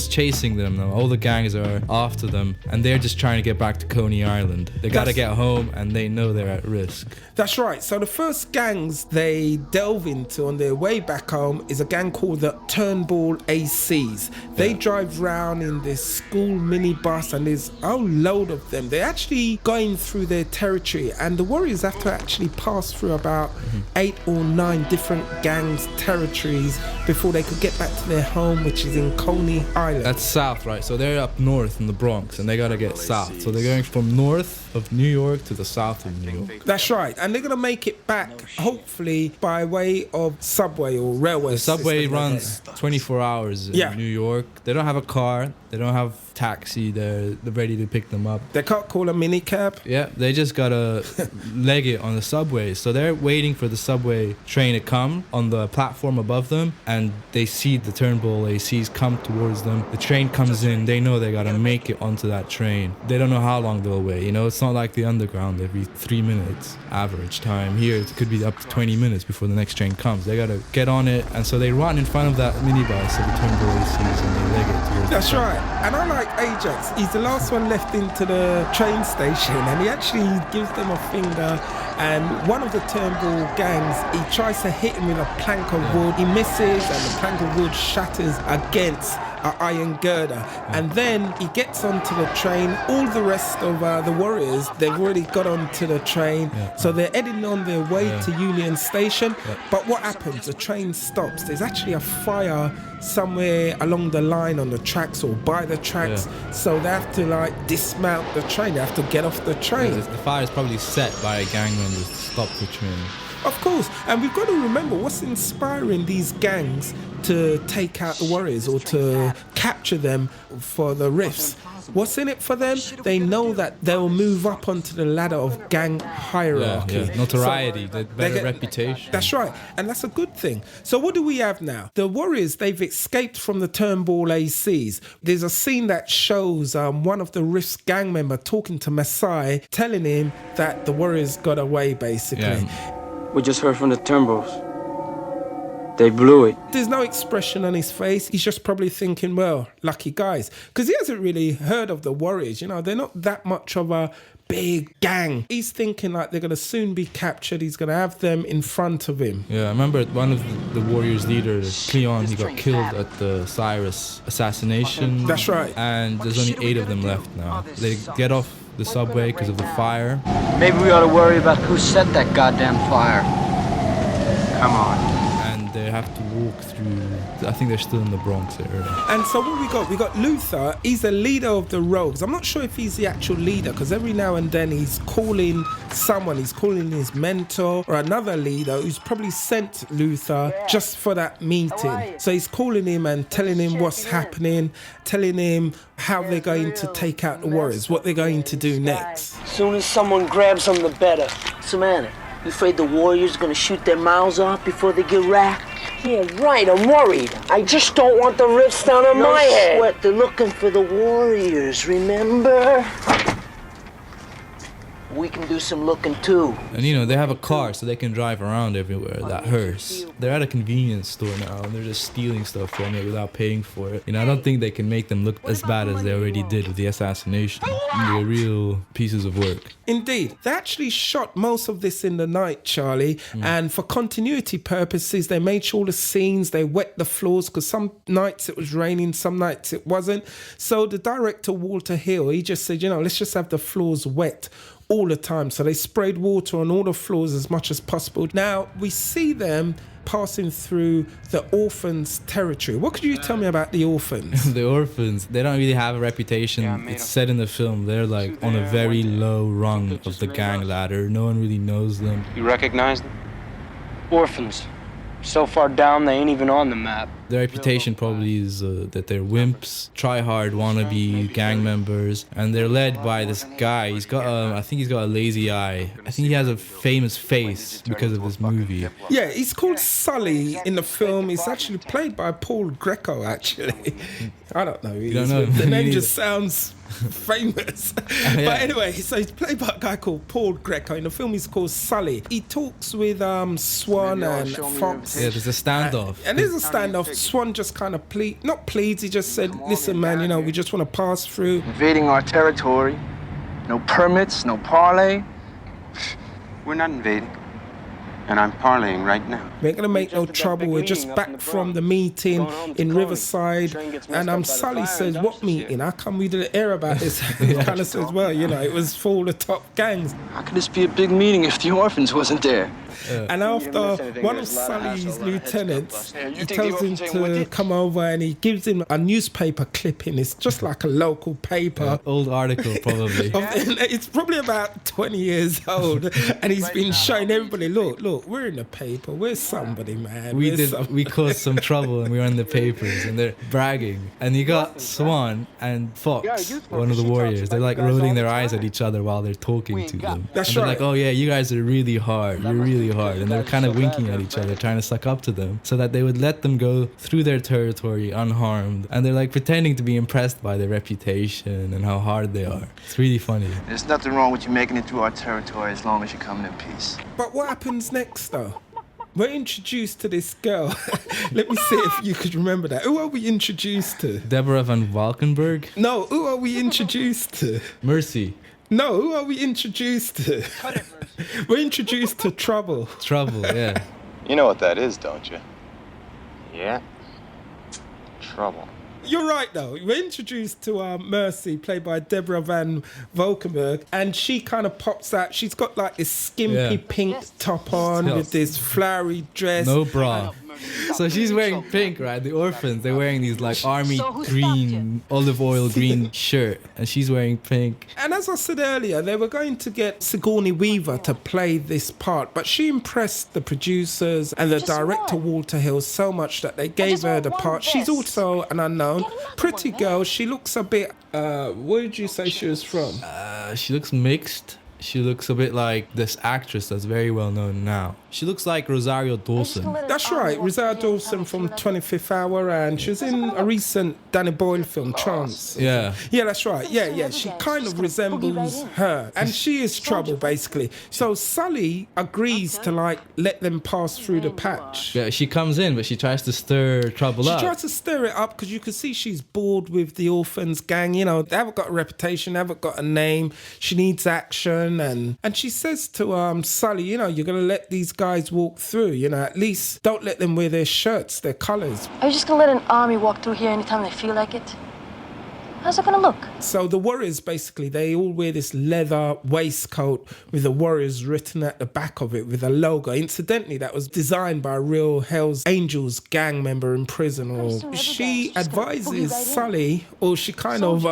chasing them now. All the gangs are after them, and they're just trying to get back to Coney Island. They gotta get home, and they know they're at risk. That's right. So the first gangs they delve into on their way back home is a gang called the Turnbull ACs. They drive round in this school minibus, and there's a whole load of them. They're actually going through their territory, and the Warriors have to actually pass through about 8 or 9 different gangs' territories before they could get back to their home, which is in Coney Island. That's south, right? So they're up north in the Bronx, and they gotta get south. So they're going from north of New York to the south of New York. That's right. And they're gonna make it back, hopefully, by way of subway or railway. The subway runs 24 hours in New York. They don't have a car. They don't have taxi. They're ready to pick them up. They can't call a minicab. Yeah, they just gotta leg it on the subway. So they're waiting for the subway train to come on the platform above them, and they see the Turnbull ACs come towards them. The train comes in. They know they gotta make it onto that train. They don't know how long they'll wait. It's not like the underground. Every 3 minutes average time. Here it could be up to 20 minutes before the next train comes. They gotta get on it, and so they run in front of that minibus of the Turnbull ACs, and they leg it towards That's the train. right. And I like Ajax. He's the last one left into the train station, and he actually gives them a finger. And one of the Turnbull gangs, he tries to hit him with a plank of wood. He misses, and the plank of wood shatters against an iron girder. And then he gets onto the train. All the rest of the Warriors, they've already got onto the train. So they're heading on their way to Union Station. But what happens? The train stops. There's actually a fire somewhere along the line on the tracks or by the tracks. So they have to dismount the train. They have to get off the train. The fire is probably set by a gang member to stop the train. Of course, and we've got to remember what's inspiring these gangs to take out the Warriors or to capture them for the Riffs. What's in it for them? They know that they'll move up onto the ladder of gang hierarchy. Notoriety, the better reputation. That's right, and that's a good thing. So what do we have now? The Warriors, they've escaped from the Turnbull ACs. There's a scene that shows one of the Riffs gang member talking to Masai, telling him that the Warriors got away, basically. We just heard from the Turnbulls. They blew it. There's no expression on his face. He's just probably thinking, well, lucky guys. Because he hasn't really heard of the Warriors. They're not that much of a big gang. He's thinking like they're going to soon be captured. He's going to have them in front of him. Yeah, I remember one of the Warriors' leaders, Cleon, he got killed at the Cyrus assassination. That's right. And there's only 8 of them left now. They get off the subway because of the fire. Maybe we ought to worry about who set that goddamn fire. Come on. They have to walk through. I think they're still in the Bronx area. And so what we got? We got Luther. He's the leader of the Rogues. I'm not sure if he's the actual leader, because every now and then he's calling someone. He's calling his mentor or another leader who's probably sent Luther just for that meeting. So he's calling him and telling him what's happening, telling him how they're going to take out the Warriors, what they're going to do next. Soon as someone grabs them, the better. Samantha, you afraid the Warriors are gonna shoot their mouths off before they get racked? Yeah, right, I'm worried. I just don't want the Riffs down on my head. No sweat, they're looking for the Warriors, remember? we can do some looking too. And you know, they have a car so they can drive around everywhere, that hearse. They're at a convenience store now and they're just stealing stuff from it without paying for it. You know, I don't think they can make them look as bad as they already did with the assassination. They're real pieces of work. Indeed. They actually shot most of this in the night, Charlie, and for continuity purposes, they made sure the scenes, they wet the floors, because some nights it was raining, some nights it wasn't. So the director, Walter Hill, he just said, you know, let's just have the floors wet all the time. So they sprayed water on all the floors as much as possible. Now, we see them passing through the orphans' territory. What could you tell me about the orphans? The orphans, they don't really have a reputation. It's said in the film, they're like on a very low rung of the gang ladder. No one really knows them. You recognize them? Orphans. So far down, they ain't even on the map. Their reputation probably is that they're wimps, try-hard wannabe gang members, and they're led by this guy. He's got, I think he's got a lazy eye. I think he has a famous face because of this movie. Yeah, he's called Sully in the film. He's actually played by Paul Greco, actually. I don't know who he is, but the name just sounds famous. Yeah. But anyway, so he's played by a guy called Paul Greco. In the film, he's called Sully. He talks with Swan and Fox. Yeah, there's a standoff. And there's a standoff. Swan just kind of not pleads, he just said, listen, man, you know, we just want to pass through. Invading our territory. No permits, no parlay. We're not invading. And I'm parlaying right now. We ain't gonna make no trouble. We're just back from the meeting in Riverside. And Sully says, what meeting? How come we didn't hear about this? He kind of says, well, you know, it was for all the top gangs. How could this be a big meeting if the orphans wasn't there? And after one of Sully's lieutenants, he tells him to come over and he gives him a newspaper clipping. It's just like a local paper. Old article, probably. It's probably about 20 years old. And he's been showing everybody, look, we're in the paper. We're somebody, man. We caused some trouble and we were in the papers and they're bragging. And you got Swan and Fox, one of the warriors. They're like rolling their eyes at each other while they're talking to them. That's they're right. Like, oh yeah, you guys are really hard. You're really hard. And they're kind of winking at each other, trying to suck up to them so that they would let them go through their territory unharmed. And they're like pretending to be impressed by their reputation and how hard they are. It's really funny. There's nothing wrong with you making it through our territory as long as you're coming in peace. But what happens next, though? We're introduced to this girl. Let me see if you could remember that. Who are we introduced to? Deborah Van Valkenburg? No, who are we introduced to? Mercy. No, who are we introduced to? We're introduced to Trouble. Trouble, yeah. You know what that is, don't you? Yeah. Trouble. You're right, though. We're introduced to Mercy, played by Deborah Van Valkenburg, and she kind of pops out. She's got like this skimpy pink top on with this flowery dress. No bra. So she's wearing pink, right? The orphans, they're wearing these like army green, olive oil green shirt, and she's wearing pink. And as I said earlier, they were going to get Sigourney Weaver to play this part, but she impressed the producers and the director Walter Hill so much that they gave her the part. She's also an unknown, pretty girl. She looks a bit, where did you say she was from? She looks mixed. She looks a bit like this actress that's very well known now. She looks like Rosario Dawson. That's right, Rosario Dawson from 25th Hour, and she was in a recent Danny Boyle film, Trance. Yeah. Yeah, that's right. Yeah. She kind of resembles her. And she is Trouble, basically. So Sully agrees to, like, let them pass through the patch. Yeah, she comes in, but she tries to stir trouble up. She tries to stir it up because you can see she's bored with the orphans gang. You know, they haven't got a reputation, they haven't got a name. She needs action. And she says to Sully, you know, you're going to let these guys walk through, you know, at least don't let them wear their shirts, their colours. Are you just going to let an army walk through here anytime they feel like it? How's it going to look? So the Warriors, basically, they all wear this leather waistcoat with the Warriors written at the back of it with a logo. Incidentally, that was designed by a real Hells Angels gang member in prison. Or she advises Sully, or she kind of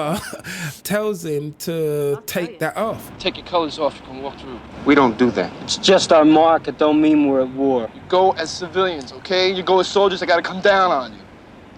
tells him to take that off. Take your colors off, you can walk through. We don't do that. It's just our mark, it don't mean we're at war. You go as civilians, okay? You go as soldiers, I gotta come down on you.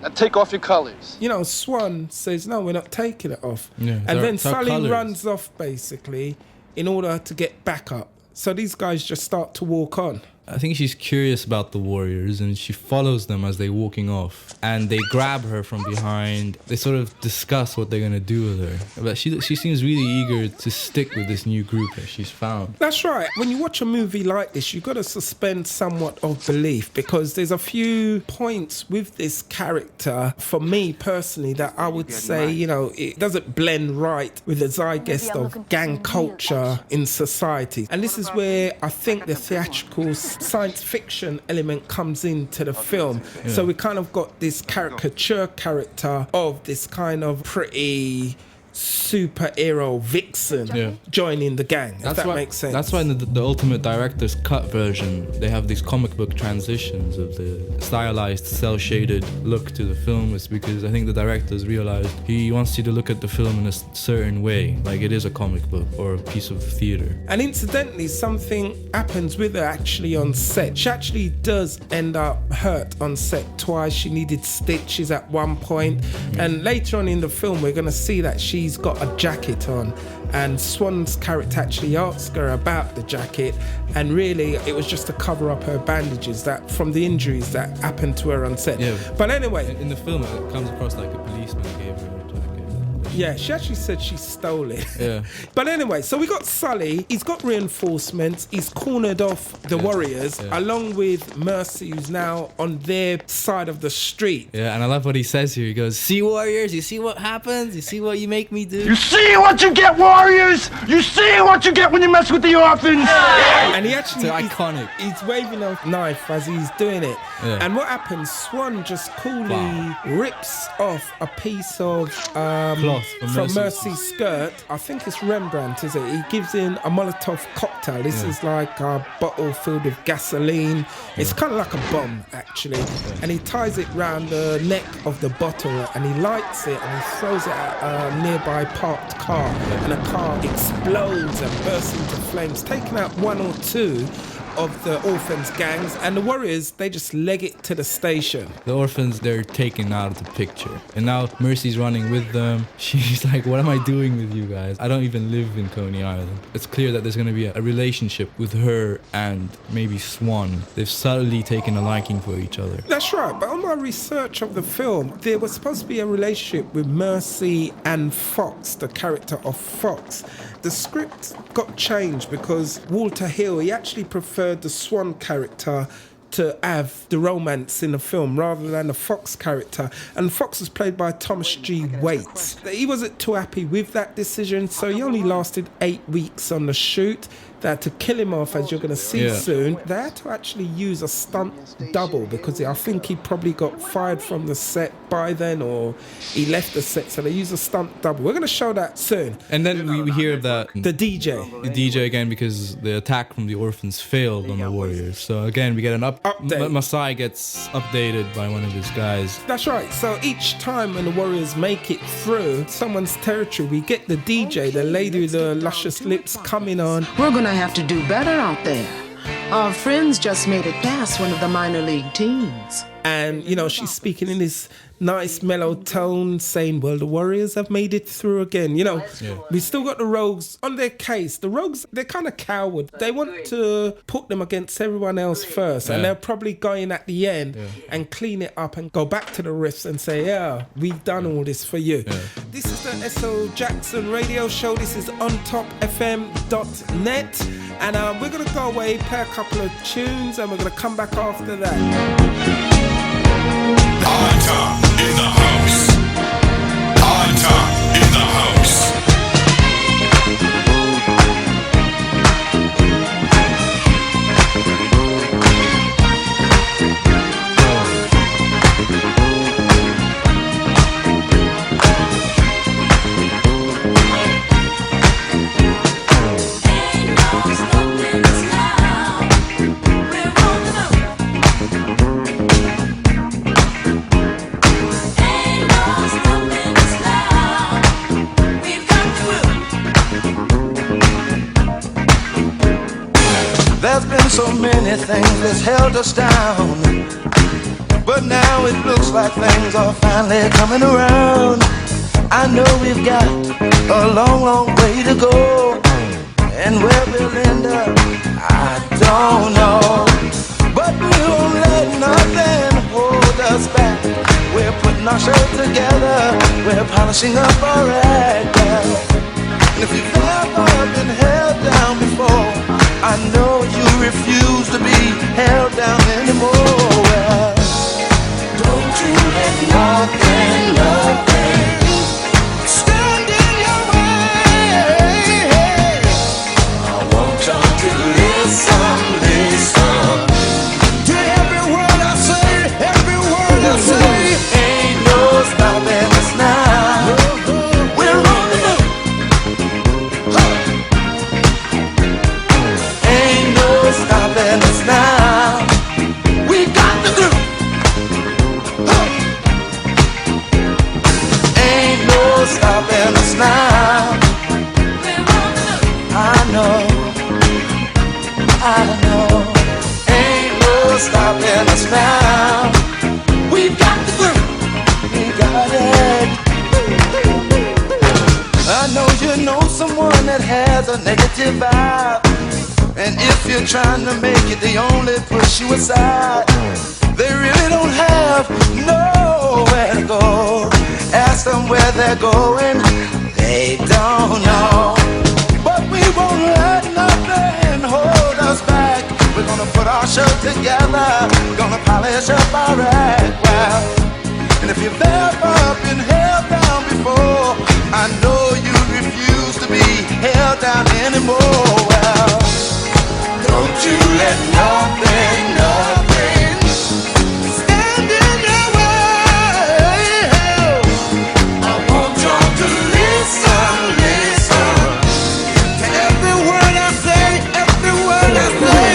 Now take off your colors. You know, Swan says, no, we're not taking it off. Yeah, and then Sully runs off, basically, in order to get back up. So these guys just start to walk on. I think she's curious about the warriors, and she follows them as they're walking off. And they grab her from behind. They sort of discuss what they're gonna do with her. But she seems really eager to stick with this new group that she's found. That's right. When you watch a movie like this, you've got to suspend somewhat of belief, because there's a few points with this character, for me personally, that I would say, you know, it doesn't blend right with the zeitgeist of gang culture in society. And this is where I think the theatrical science fiction element comes into the film. Yeah. So we kind of got this caricature character of this kind of pretty superhero vixen joining the gang, if that makes sense. That's why in the Ultimate Director's Cut version, they have these comic book transitions of the stylized, cel-shaded look to the film. It's because I think the directors realized he wants you to look at the film in a certain way, like it is a comic book or a piece of theater. And incidentally, something happens with her actually on set. She actually does end up hurt on set twice. She needed stitches at one point. And later on in the film, we're going to see that she's got a jacket on, and Swan's character actually asks her about the jacket, and really it was just to cover up her bandages that from the injuries that happened to her on set. Yeah. But anyway, in the film it comes across like a policeman gave her a jacket. Yeah, she actually said she stole it. Yeah. But anyway, so we got Sully. He's got reinforcements. He's cornered off the warriors, along with Mercy, who's now on their side of the street. Yeah, and I love what he says here. He goes, "See, warriors, you see what happens? You see what you make me do? You see what you get, warriors? You see what you get when you mess with the orphans?" And he actually, it's iconic. He's waving a knife as he's doing it. Yeah. And what happens? Swan just coolly rips off a piece of cloth from Mercy's skirt. I think it's Rembrandt, is it? He gives in a Molotov cocktail. This is like a bottle filled with gasoline. It's kind of like a bomb, actually. And he ties it round the neck of the bottle, and he lights it, and he throws it at a nearby parked car. And the car explodes and bursts into flames, taking out one or two of the orphans gangs, and the warriors, they just leg it to the station. The orphans, they're taken out of the picture. And now Mercy's running with them. She's like, what am I doing with you guys? I don't even live in Coney Island. It's clear that there's going to be a relationship with her and maybe Swan. They've subtly taken a liking for each other. That's right, but on my research of the film, there was supposed to be a relationship with Mercy and Fox, the character of Fox. The script got changed because Walter Hill, he actually preferred the Swan character to have the romance in the film rather than the Fox character. And Fox was played by Thomas G. Waits. He wasn't too happy with that decision, so he only lasted 8 weeks on the shoot. They had to kill him off, as you're going to see soon. They had to actually use a stunt double because I think he probably got fired from the set by then, or he left the set, so they used a stunt double. We're going to show that soon. And then we hear that the DJ. The DJ again, because the attack from the orphans failed on the warriors. So again, we get an update. Masai gets updated by one of his guys. That's right. So each time when the warriors make it through someone's territory, we get the DJ, the lady with the luscious lips, coming on. We're gonna have to do better out there. Our friends just made it past one of the minor league teams. And, you know, she's speaking in this nice mellow tone, saying, well, the warriors have made it through again. You know, we still got the rogues on their case. The rogues, they're kind of coward. They want to put them against everyone else first. And they're probably going at the end and clean it up and go back to the riffs and say, yeah, we've done all this for you. This is the S.O. Jackson radio show. This is ontopfm.net. And we're going to go away, play a couple of tunes, and we're going to come back after that. On top in the house. On top in the house. There's been so many things that's held us down, but now it looks like things are finally coming around. I know we've got a long, long way to go, and where we'll end up, I don't know. putting our show together. We're polishing up our act. And if you've ever been held down before, I know you refuse to be held down anymore. Well, don't you let nothing stand in your way. I want y'all to listen to every word I say, every word I say. Ain't no stopping us now. We're on the move. Ain't no stopping us now. We got the groove. Ain't no stopping us now. I know. Ain't no stopping us now. We got the groove. We got it. I know you know someone that has a negative vibe. And if you're trying to make it, they only push you aside. They really don't have nowhere to go. Ask them where they're going, they don't know. But we won't let nothing hold us back. We're gonna put our show together, gonna polish up our act. Well, and if you've ever been held down before, I know you refuse to be held down anymore. Well, don't you let nothing stand in your way. I want y'all to listen to every word I say, every word I say.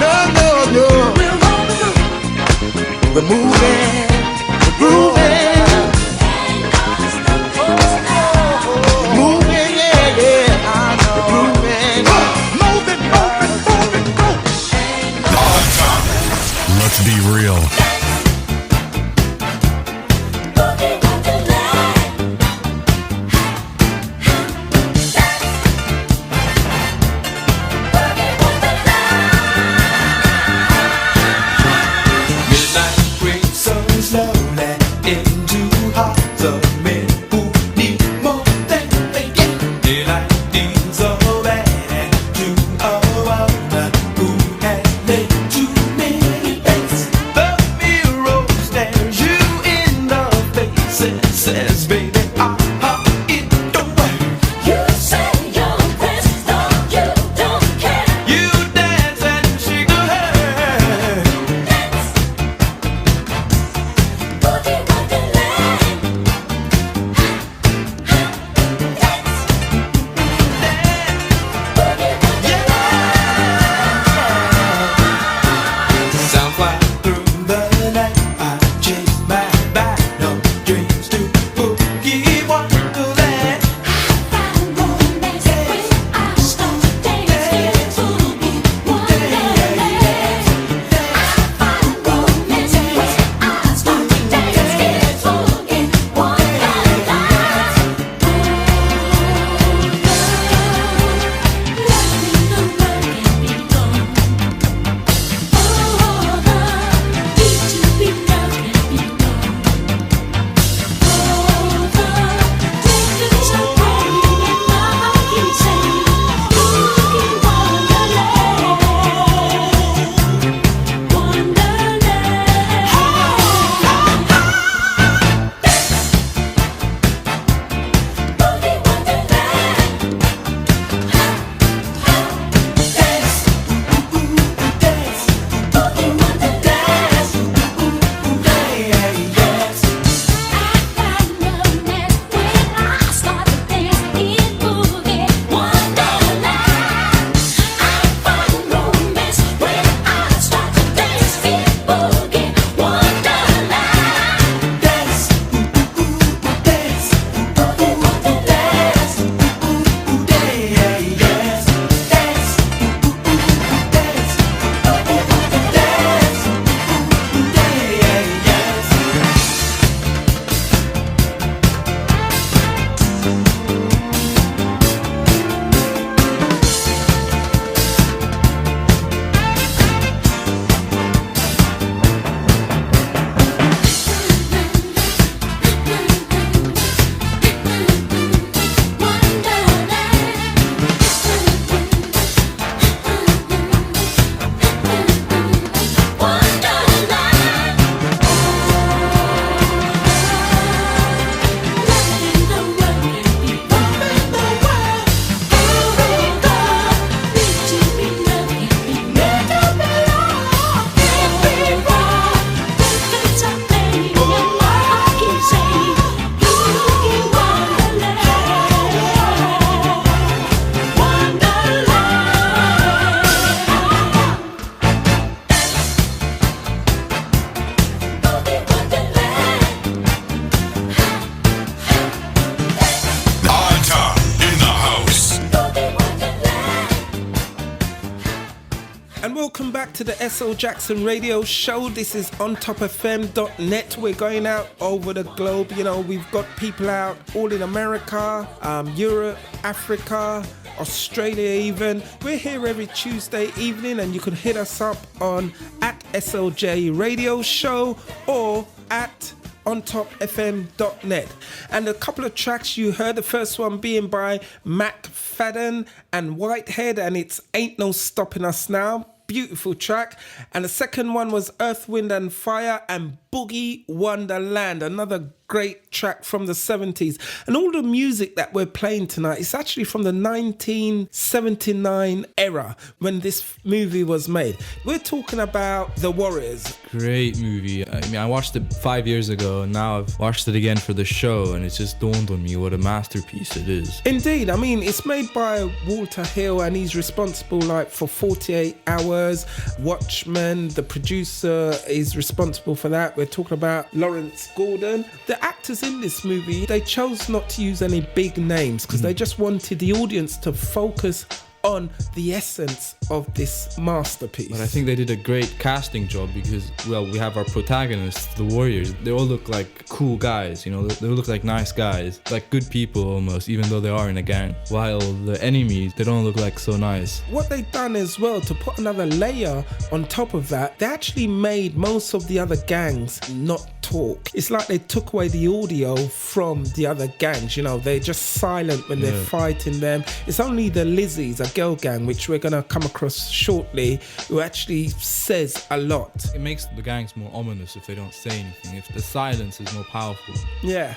No. We're moving, we're grooving. Moving, yeah, I know. Grooving. Moving, go. Let's be real. Midnight creeps so slowly into hearts of men who need more than they get. Daylight deals so bad to a woman who has made too many bets. The welcome back to the S.O. Jackson Radio Show. This is ontopfm.net. We're going out over the globe. You know, we've got people out all in America, Europe, Africa, Australia even. We're here every Tuesday evening, and you can hit us up on at SOJ Radio Show or at ontopfm.net. And a couple of tracks you heard, the first one being by McFadden and Whitehead, and it's Ain't No Stopping Us Now. Beautiful track. And the second one was Earth, Wind and Fire and Boogie Wonderland, another great track from the 70s. And all the music that we're playing tonight is actually from the 1979 era when this movie was made. We're talking about The Warriors. Great movie. I mean, I watched it 5 years ago, and now I've watched it again for the show, and it's just dawned on me what a masterpiece it is. Indeed. I mean, it's made by Walter Hill, and he's responsible for 48 Hours. Watchmen, the producer, is responsible for that. We're talking about Lawrence Gordon. The actors in this movie, they chose not to use any big names because they just wanted the audience to focus on the essence of this masterpiece. But I think they did a great casting job because, well, we have our protagonists, the Warriors. They all look like cool guys, you know, they look like nice guys, like good people almost, even though they are in a gang. While the enemies, they don't look like so nice. What they've done as well, to put another layer on top of that, they actually made most of the other gangs not talk. It's like they took away the audio from the other gangs, you know, they're just silent when they're fighting them. It's only the Lizzies, a girl gang, which we're going to come across shortly, who actually says a lot. It makes the gangs more ominous if they don't say anything, if the silence is more powerful. Yeah.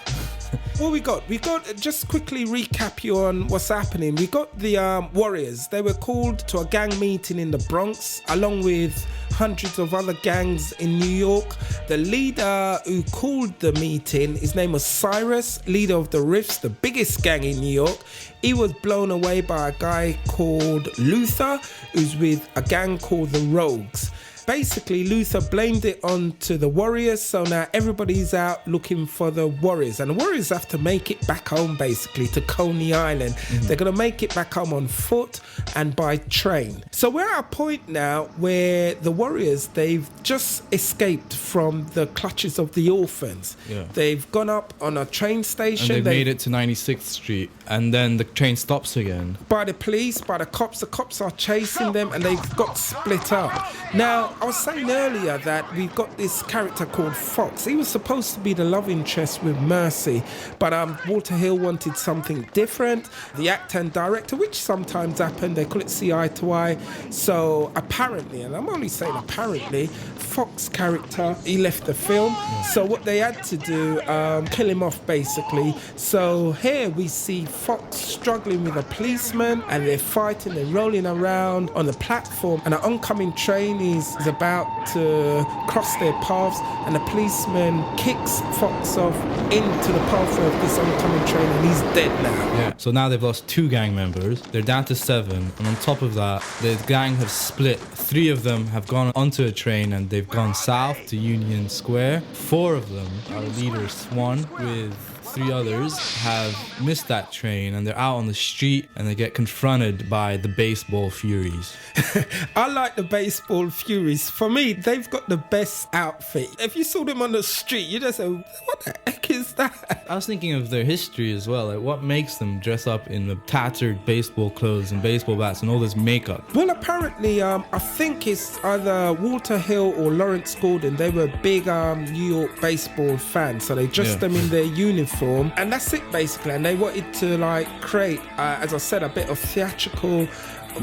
What we got, just quickly recap you on what's happening. We got the Warriors. They were called to a gang meeting in the Bronx, along with hundreds of other gangs in New York. The leader who called the meeting, his name was Cyrus, leader of the Riffs, the biggest gang in New York. He was blown away by a guy called Luther, who's with a gang called the Rogues. Basically, Luther blamed it onto the Warriors, so now everybody's out looking for the Warriors. And the Warriors have to make it back home, basically, to Coney Island. They're going to make it back home on foot and by train. So we're at a point now where the Warriors, they've just escaped from the clutches of the orphans. Yeah. They've gone up on a train station. And they've made it to 96th Street, and then the train stops again. By the police, by the cops. The cops are chasing them, and they've got split up. Now, I was saying earlier that we've got this character called Fox. He was supposed to be the love interest with Mercy, but Walter Hill wanted something different. The actor and director, which sometimes happen, they call it see eye to eye. So apparently, and I'm only saying apparently, Fox character, he left the film. So what they had to do, kill him off basically. So here we see Fox struggling with a policeman, and they're fighting, they're rolling around on the platform, and an oncoming train is about to cross their paths, and the policeman kicks Fox off into the pathway of this oncoming train, and he's dead now. Yeah. So now they've lost 2 gang members. They're down to 7, and on top of that, the gang have split. 3 of them have gone onto a train, and they've gone south to Union Square. 4 of them, our leader Swan, with 3 others, have missed that train, and they're out on the street, and they get confronted by the Baseball Furies. I like the Baseball Furies. For me, they've got the best outfit. If you saw them on the street, you just say, what the heck is that? I was thinking of their history as well. Like, what makes them dress up in the tattered baseball clothes and baseball bats and all this makeup? Well, apparently, I think it's either Walter Hill or Lawrence Gordon. They were big New York baseball fans, so they dressed them in their uniform, and that's it basically. And they wanted to create, as I said, a bit of theatrical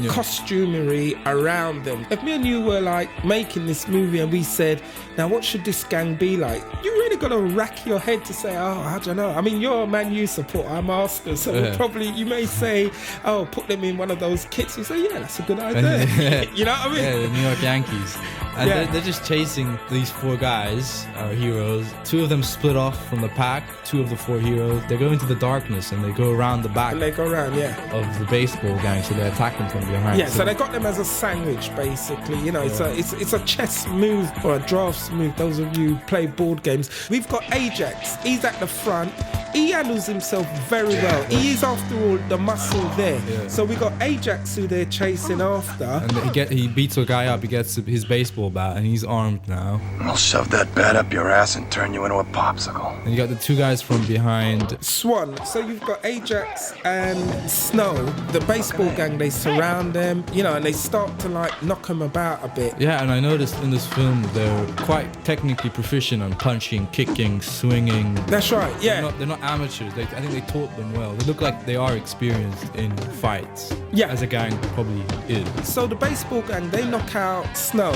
costumery around them. If me and you were making this movie and we said, now what should this gang be like? You really got to rack your head to say, oh, I don't know. I mean, you're a Man U supporter, I'm Arsenal, so you may say, oh, put them in one of those kits. You say, yeah, that's a good idea. You know what I mean? Yeah, the New York Yankees. And they're just chasing these 4 guys, our heroes. 2 of them split off from the pack, 2 of the 4 heroes. They go into the darkness and they go around the back. And they go around, of the baseball gang, so they attack them from behind. Yeah, so they got them as a sandwich, basically. You know, it's a chess move or a drafts move. Those of you who play board games. We've got Ajax. He's at the front. he handles himself very well. He is, after all, the muscle there. Yeah. So we got Ajax who they're chasing after. And he beats a guy up, he gets his baseball bat, and he's armed now. I'll shove that bat up your ass and turn you into a popsicle. And you got the two guys from behind. Swan. So you've got Ajax and Snow, the baseball gang, they surround them, you know, and they start to like knock them about a bit. Yeah, and I noticed in this film they're quite technically proficient on punching, kicking, swinging. That's right, yeah. They're not amateurs. I think they taught them well. They look like they are experienced in fights. Yeah. As a gang probably is. So the baseball gang, they knock out Snow,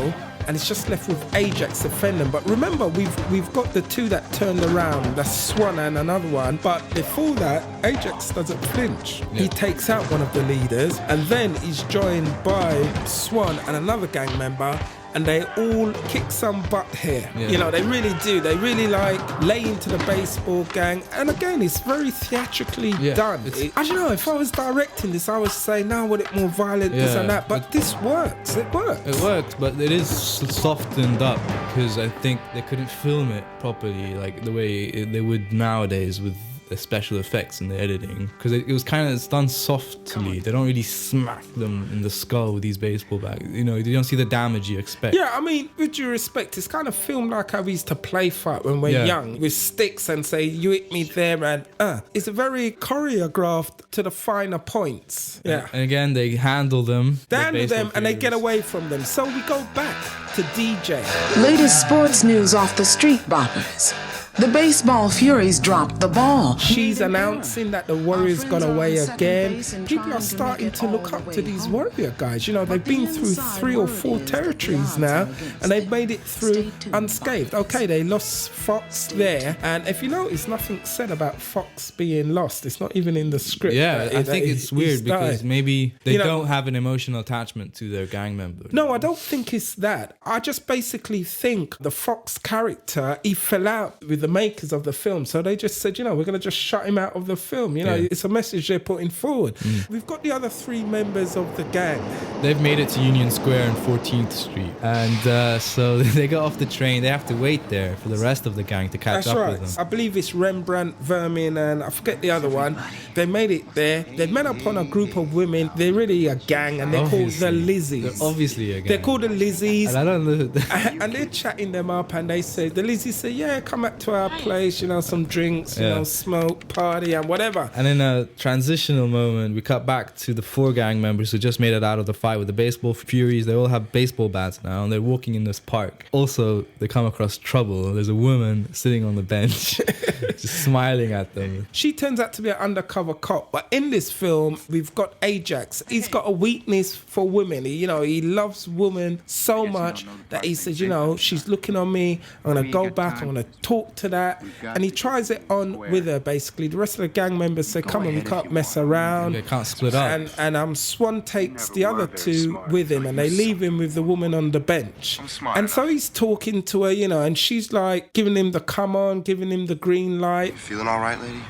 and it's just left with Ajax defending. But remember, we've got the two that turned around. That's Swan and another one. But before that, Ajax doesn't flinch. Yeah. He takes out one of the leaders, and then he's joined by Swan and another gang member. And they all kick some butt here. Yeah. You know, they really do. They really like lay into the baseball gang. And again, it's very theatrically done. I don't know, if I was directing this, I would say, no, I want it more violent, this and that. But this works. It works. It works, but it is softened up because I think they couldn't film it properly like the way they would nowadays with the special effects and the editing, because it was kind of, it's done softly. They don't really smack them in the skull with these baseball bats. You know, you don't see the damage you expect. Yeah, I mean, with due respect, it's kind of filmed like how we used to play fight when we're young, with sticks and say, you hit me there, and it's a very choreographed to the finer points. Yeah. And again, they handle them. They handle them and they get away from them. So we go back to DJ. Latest sports news off the street boppers. The baseball Furies dropped the ball. She's announcing that the Warriors got away again. People are starting to look up to these Warrior guys. You know, they've been through 3 or 4 territories now, and they've made it through unscathed. Okay, they lost Fox there, and if you notice, nothing said about Fox being lost. It's not even in the script. Yeah, I think it's weird because maybe they You know, don't have an emotional attachment to their gang member. No, I don't think it's that. I just basically think the Fox character, he fell out with the makers of the film. So they just said, you know, we're going to just shut him out of the film. You know, it's a message they're putting forward. We've got the other 3 members of the gang. They've made it to Union Square and 14th Street. And so they got off the train. They have to wait there for the rest of the gang to catch That's up right. with them. I believe it's Rembrandt, Vermin, and I forget the other one. They made it there. They met upon a group of women. They're really a gang, and they're called the Lizzies. They're obviously a gang. They're called the Lizzies. And I don't know. And they're chatting them up, and they say, the Lizzies say, yeah, come back to our place, you know, some drinks, you know, smoke, party, and whatever. And in a transitional moment, we cut back to the 4 gang members who just made it out of the fight with the baseball Furies. They all have baseball bats now, and they're walking in this park. Also, they come across trouble. There's a woman sitting on the bench, just smiling at them. She turns out to be an undercover cop, but in this film, we've got Ajax. He's got a weakness for women. He loves women so much that he says, you know, she's looking on me. I'm going to go back. I'm going to talk to that. And he tries it on with her, basically. The rest of the gang members say, come on, we can't mess around. They can't split up. And Swan takes the other 2 with him, and they leave him with the woman on the bench. And so he's talking to her, you know, and she's like giving him the come on, giving him the green light. Feeling all right, lady?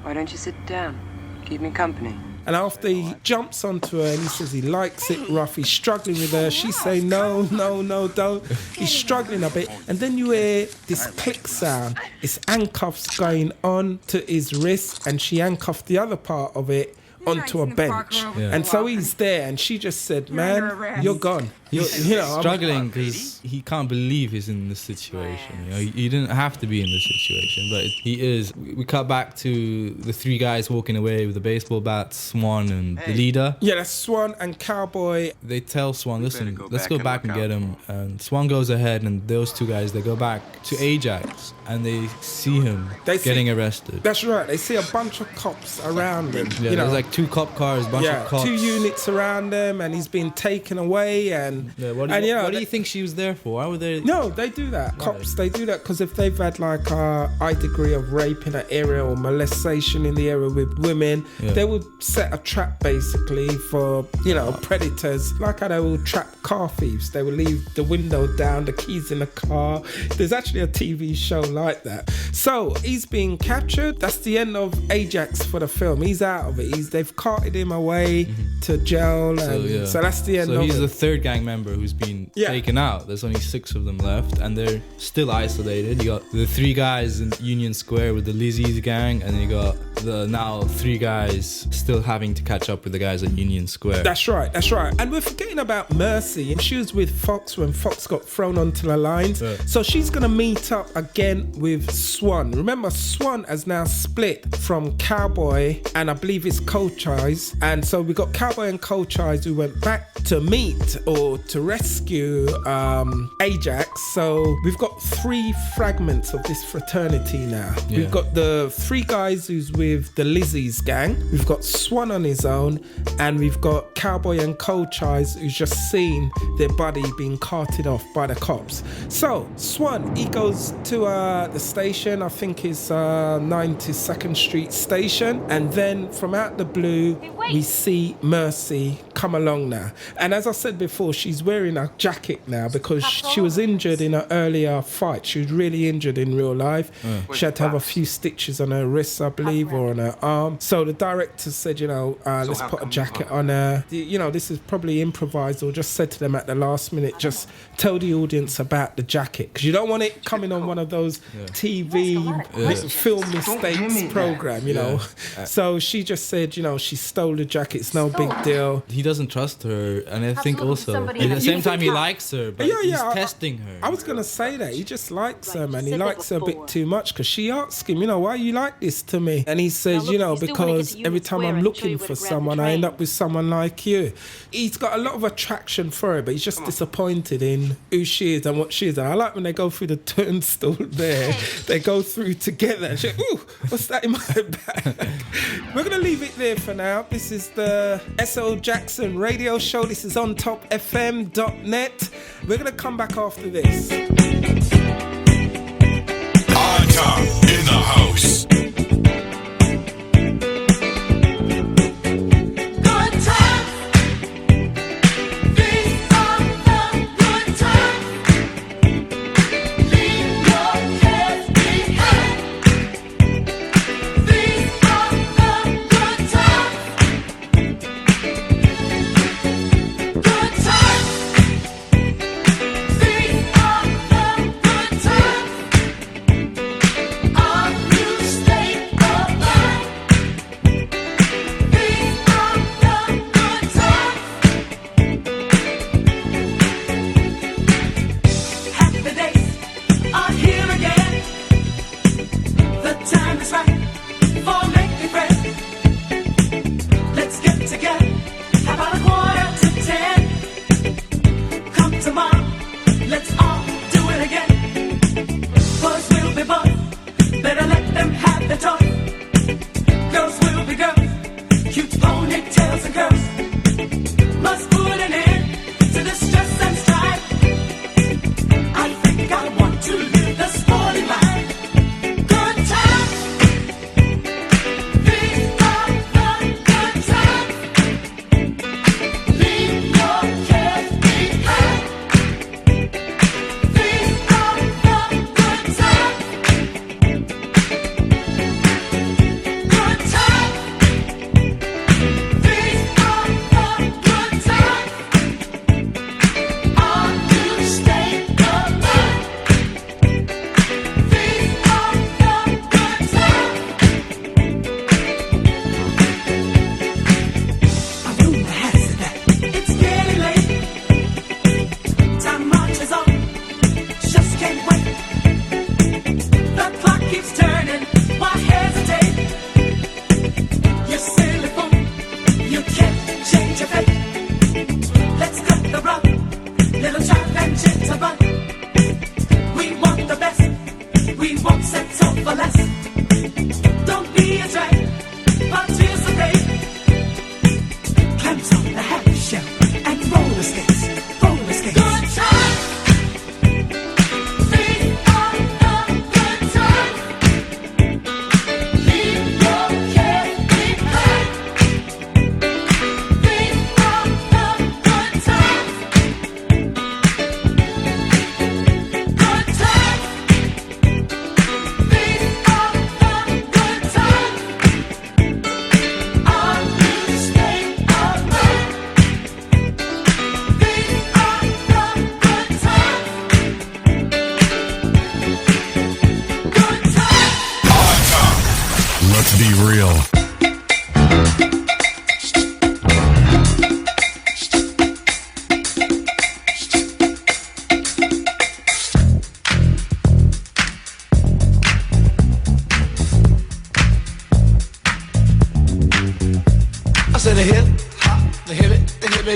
Why don't you sit down? Keep me company. And after he jumps onto her and he says he likes it rough, he's struggling with her. She's saying, no, don't. He's struggling a bit. And then you hear this click sound. It's handcuffs going on to his wrist, and she handcuffed the other part of it onto a bench. And so he's there, and she just said, man, you're gone. He's struggling because he can't believe he's in this situation. You know, he didn't have to be in this situation, but he is. We cut back to the 3 guys walking away with the baseball bats, Swan and the leader. Yeah, that's Swan and Cowboy. They tell Swan, listen, let's go back and get him. And Swan goes ahead, and those 2 guys, they go back to Ajax, and they see him getting arrested. That's right. They see a bunch of cops around him. Yeah, there's like 2 cop cars, bunch of cops. 2 units around him, and he's been taken away. And what do you think she was there for? Why were they? No, they do that. Cops, they do that because if they've had like a high degree of rape in an area or molestation in the area with women, they would set a trap basically for, you know, predators. Like how they will trap car thieves. They will leave the window down, the keys in the car. There's actually a TV show like that. So he's being captured. That's the end of Ajax for the film. He's out of it. They've carted him away to jail, and so that's the end of it. So he's the 3rd gang member who's been taken out. There's only 6 of them left, and they're still isolated. You got the 3 guys in Union Square with the Lizzie's gang, and you got the now 3 guys still having to catch up with the guys at Union Square. That's right. And we're forgetting about Mercy, and she was with Fox when Fox got thrown onto the lines. So she's gonna meet up again with Swan. Remember, Swan has now split from Cowboy and I believe it's Coach Eyes, and so we got Cowboy and Coach Eyes who went back to meet or to rescue Ajax. So we've got 3 fragments of this fraternity now. We've got the 3 guys who's with the Lizzie's gang, we've got Swan on his own, and we've got Cowboy and Coach Eyes who's just seen their buddy being carted off by the cops. So Swan, he goes to the station, I think it's 92nd Street station, and then from out the blue we see Mercy come along now. And as I said before, she's wearing a jacket now because she was injured in an earlier fight. She was really injured in real life. She had to have a few stitches on her wrists, I believe, or on her arm. So the director said, let's put a jacket on her. This is probably improvised or just said to them at the last minute, just tell the audience about the jacket, because you don't want it coming on one of those TV film mistakes program, So she just said, she stole the jacket, it's no big deal. He doesn't trust her, and I think also at the same time he likes her, but he's testing her. I was going to say that. He just likes her, man. He likes her a bit too much, because she asked him, why you like this to me? And he says, because every time I'm looking for someone, I end up with someone like you. He's got a lot of attraction for her, but he's just disappointed in who she is and what she is. And I like when they go through the turnstile there, they go through together. And she's like, ooh, what's that in my bag? We're going to leave it there for now. This is the S.O. Jackson radio show. This is on topfm.net. We're going to come back after this. On top in the house. Used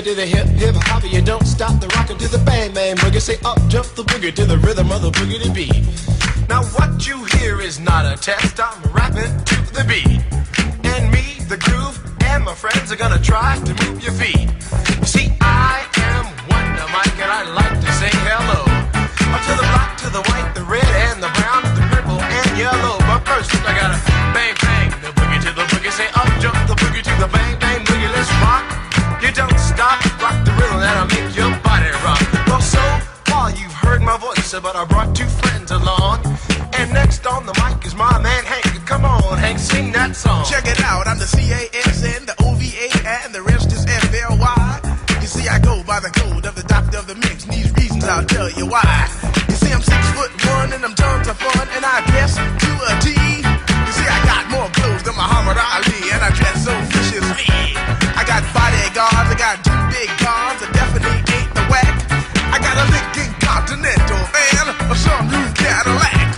boogie to the hip, hip hop, you don't stop the rockin' to the bang, bang boogie. Say up, jump the boogie to the rhythm of the boogie to beat. Now what you hear is not a test, I'm rapping to the beat. And me, the groove, and my friends are gonna try to move your feet. You see, I am Wonder Mike, and I like to say hello. Up to the black, to the white, the red, and the brown, the purple, and yellow. But first, I gotta bang, bang, the boogie to the boogie. Say up, jump the boogie to the bang, bang, boogie. Let's rock. You don't stop, rock the rhythm that'll make your body rock. Well, so far you've heard my voice, but I brought two friends along. And next on the mic is my man Hank. Come on, Hank, sing that song. Check it out, I'm the CASN, the OVA, and the rest is FLY. You see, I go by the code of the doctor of the mix, and these reasons I'll tell you why. You see, I'm 6'1" and I'm tons of fun, and I dress to a T. You see, I got more clothes than Muhammad Ali, and I dress so viciously. I got bodyguards, I got two big guns, I definitely ain't the whack. I got a Lincoln Continental and a sunroof Cadillac.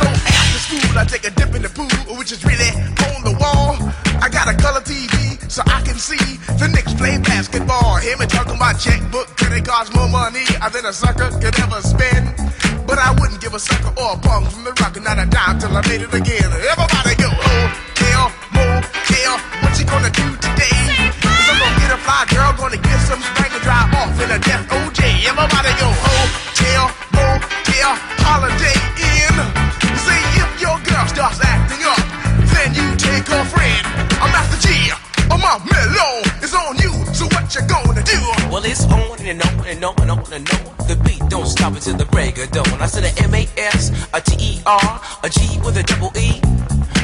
So after school, I take a dip in the pool, which is really on the wall. I got a color TV, so I can see the Knicks play basketball. Hear me talking about checkbook, credit cards, more money than a sucker could ever spend. But I wouldn't give a sucker or a punk from the rock, not a dime till I made it again. Everybody go, hotel, motel, what you gonna do today? Cause I'm gonna get a fly girl, gonna get some spank and drive off in a death OJ. Everybody go, hotel, motel, holiday inn. You say if your girl starts acting up, then you take her friend. I'm Master G, my mellow is on you, so what you gonna do? Well, it's on and on and on and on and on. The beat don't stop until the break of dawn. I said a M-A-S, a T-E-R, a G with a double E.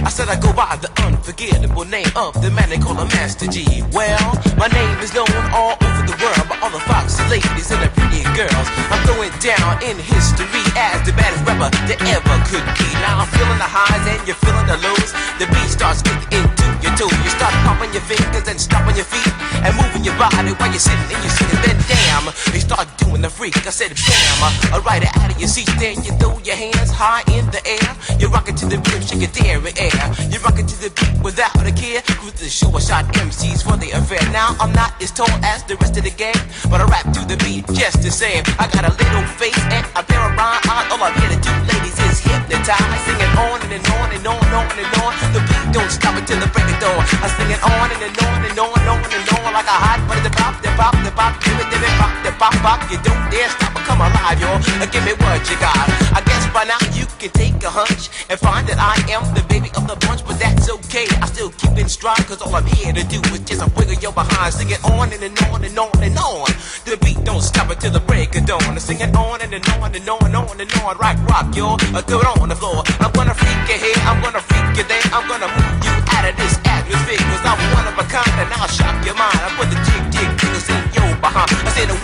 I said I go by the unforgettable name of the man they call a Master G. Well, my name is known all over the world by all the foxy ladies and the pretty girls. I'm going down in history as the baddest rapper that ever could be. Now I'm feeling the highs and you're feeling the lows. The beat starts getting into your toes. You start popping your fingers and stomping your feet and moving your body while you're sitting and you're sitting. Then damn, you start doing the freak. I said bam, right out of your seat. Then you throw your hands high in the air. You're rocking to the rhythm, shake your dairy air. You're rocking to the beat without a care. Cruise the show, I shot MCs for the affair. Now I'm not as tall as the rest of the gang, but I rap to the beat just the same. I got a little face and a pair of rhyme eyes. All I'm here to do, ladies, is hypnotize. Singing on and on and on and on and on. The beat don't stop until the break of dawn. I sing it on and on and on and on and on like a hot butter. The pop, the pop, the pop, give it, pop, the pop, pop. You don't dare stop or come alive, y'all. Give me what you got. I guess by now you can take a hunch and find that I am the baby of the bunch, but that's okay. I still keep in stride, cause all I'm here to do is just a wiggle your behind. Sing it on and on and on and on. The beat don't stop until the break of dawn. I sing it on and on and on and on and on. Rock, y'all. Do it on the floor. I'm gonna freak you here, I'm gonna freak you there. I'm gonna move you out of this atmosphere, cause I'm one of a kind and I'll shock your mind. I put the jig jiggles in your behind. I said 1,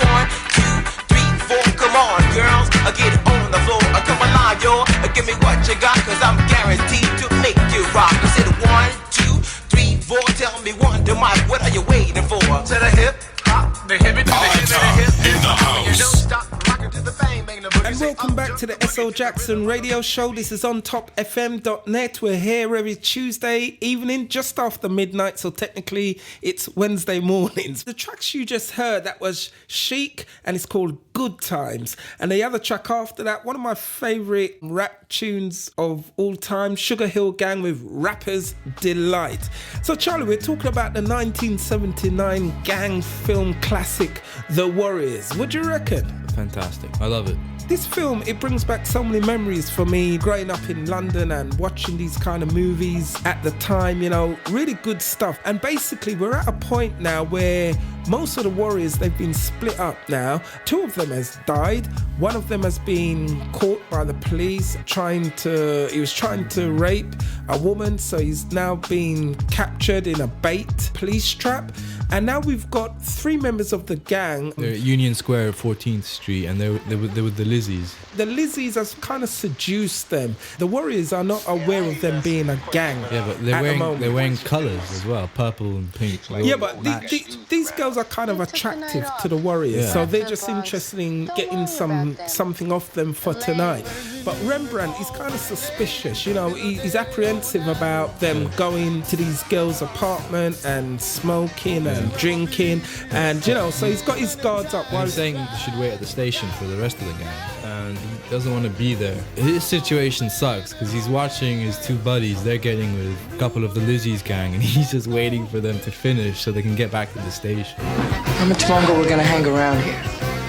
2, 3, 4. Come on, girls, get on the floor. Come alive, y'all. Give me what you got, cause I'm guaranteed to make you rock. I said 1, 2, 3, 4. Tell me Wonder Mike, what are you waiting for? To the hip hop, the hippie to the hip to the hip. In the house. You don't stop rocking to the bang bang. And welcome back to the S.O. Jackson radio show. This is on topfm.net. We're here every Tuesday evening, just after midnight, so technically it's Wednesday mornings. The tracks you just heard, that was Chic, and it's called Good Times. And the other track after that, one of my favourite rap tunes of all time, Sugar Hill Gang with Rapper's Delight. So Charlie, we're talking about the 1979 gang film classic, The Warriors. What do you reckon? Fantastic. I love it. This film, it brings back so many memories for me growing up in London and watching these kind of movies at the time, you know, really good stuff. And basically we're at a point now where most of the Warriors, they've been split up now. 2 of them has died. One of them has been caught by the police he was trying to rape a woman, so he's now been captured in a bait police trap. And now we've got 3 members of the gang. They're at Union Square, 14th Street, and they were the Lizzies. The Lizzies has kind of seduced them. The Warriors are not aware of them being a gang. Yeah, but they're wearing colours as well, purple and pink. Yeah, but these girls are kind of attractive to the Warriors, Yeah. so they're just interested in getting something off them for tonight. But Rembrandt is kind of suspicious, you know, he's apprehensive about them going to these girls' apartment and smoking and drinking, and you know, so he's got his guards up. While he's saying they should wait at the station for the rest of the gang, and he doesn't want to be there. His situation sucks because he's watching his two buddies. They're getting with a couple of the Lizzie's gang, and he's just waiting for them to finish so they can get back to the station. How much longer we're gonna hang around here?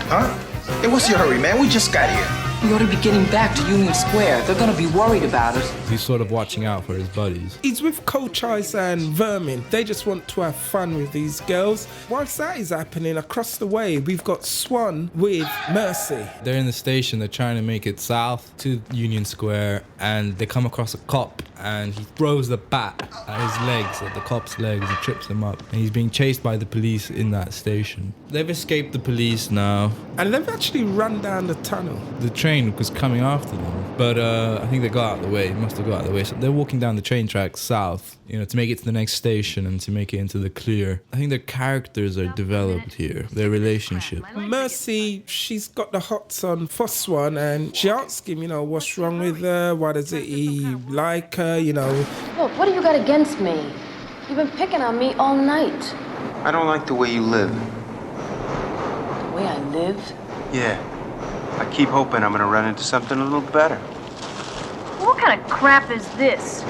Huh? Hey, what's your hurry, man? We just got here. We ought to be getting back to Union Square. They're gonna be worried about us. He's sort of watching out for his buddies. He's with Coach Ice and Vermin. They just want to have fun with these girls. Whilst that is happening, across the way, we've got Swan with Mercy. They're in the station, they're trying to make it south to Union Square, and they come across a cop, and he throws the bat at his legs, at the cop's legs, and trips him up. And he's being chased by the police in that station. They've escaped the police now. And they've actually run down the tunnel. The train was coming after them, but I think they got out of the way. It must have got out of the way. So they're walking down the train tracks south, you know, to make it to the next station and to make it into the clear. I think their characters are developed here, their relationship. Mercy, she's got the hots on for Swan, and she asks him, you know, what's wrong with her? Why does he like her, you know? Look, what do you got against me? You've been picking on me all night. I don't like the way you live. The way I live? Yeah. I keep hoping I'm gonna run into something a little better. What kind of crap is this?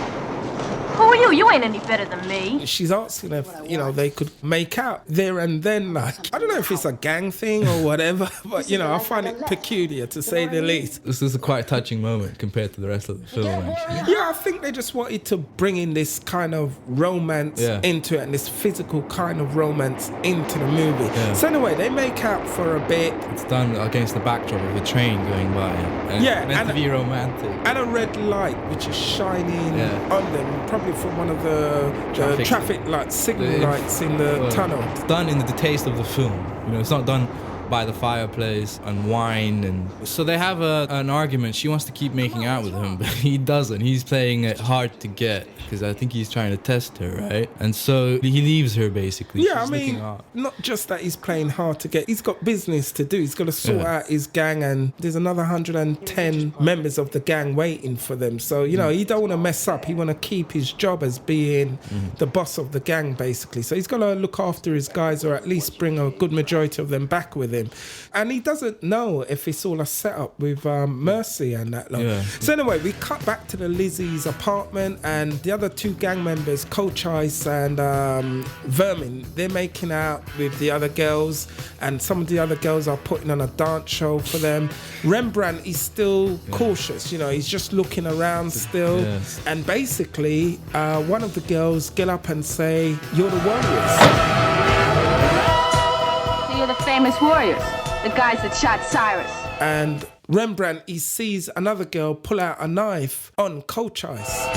Who are you? You ain't any better than me. She's asking if, you know, they could make out there and then, like, I don't know if it's a gang thing or whatever, but, you know, I find it peculiar, to say the least. This is a quite touching moment compared to the rest of the film, actually. Yeah, I think they just wanted to bring in this kind of romance into it, and this physical kind of romance into the movie. Yeah. So anyway, they make out for a bit. It's done against the backdrop of a train going by. And Yeah, it's meant and to be romantic. And a red light, which is shining on them, probably from one of the traffic lights, signal lights in the tunnel. It's done in the taste of the film. You know, it's not done by the fireplace and wine, and so they have an argument. She wants to keep making out with him, but he doesn't. He's playing it hard to get because I think he's trying to test her, right? And so he leaves her basically. Yeah, She's I mean, looking up. not just that he's playing hard to get, he's got business to do. He's got to sort out his gang, and there's another 110 members of the gang waiting for them. So, you know, he don't want to mess up. He want to keep his job as being the boss of the gang, basically. So he's got to look after his guys, or at least bring a good majority of them back with him. And he doesn't know if it's all a setup with Mercy and that lot. Yeah. So anyway, we cut back to the Lizzie's apartment, and the other two gang members, Coach Ice and Vermin, they're making out with the other girls, and some of the other girls are putting on a dance show for them. Rembrandt is still cautious, you know, he's just looking around still. Yes. And basically, one of the girls get up and say, "You're the Warriors." So you're the famous Warriors, the guys that shot Cyrus. And Rembrandt, he sees another girl pull out a knife on Coach Ice.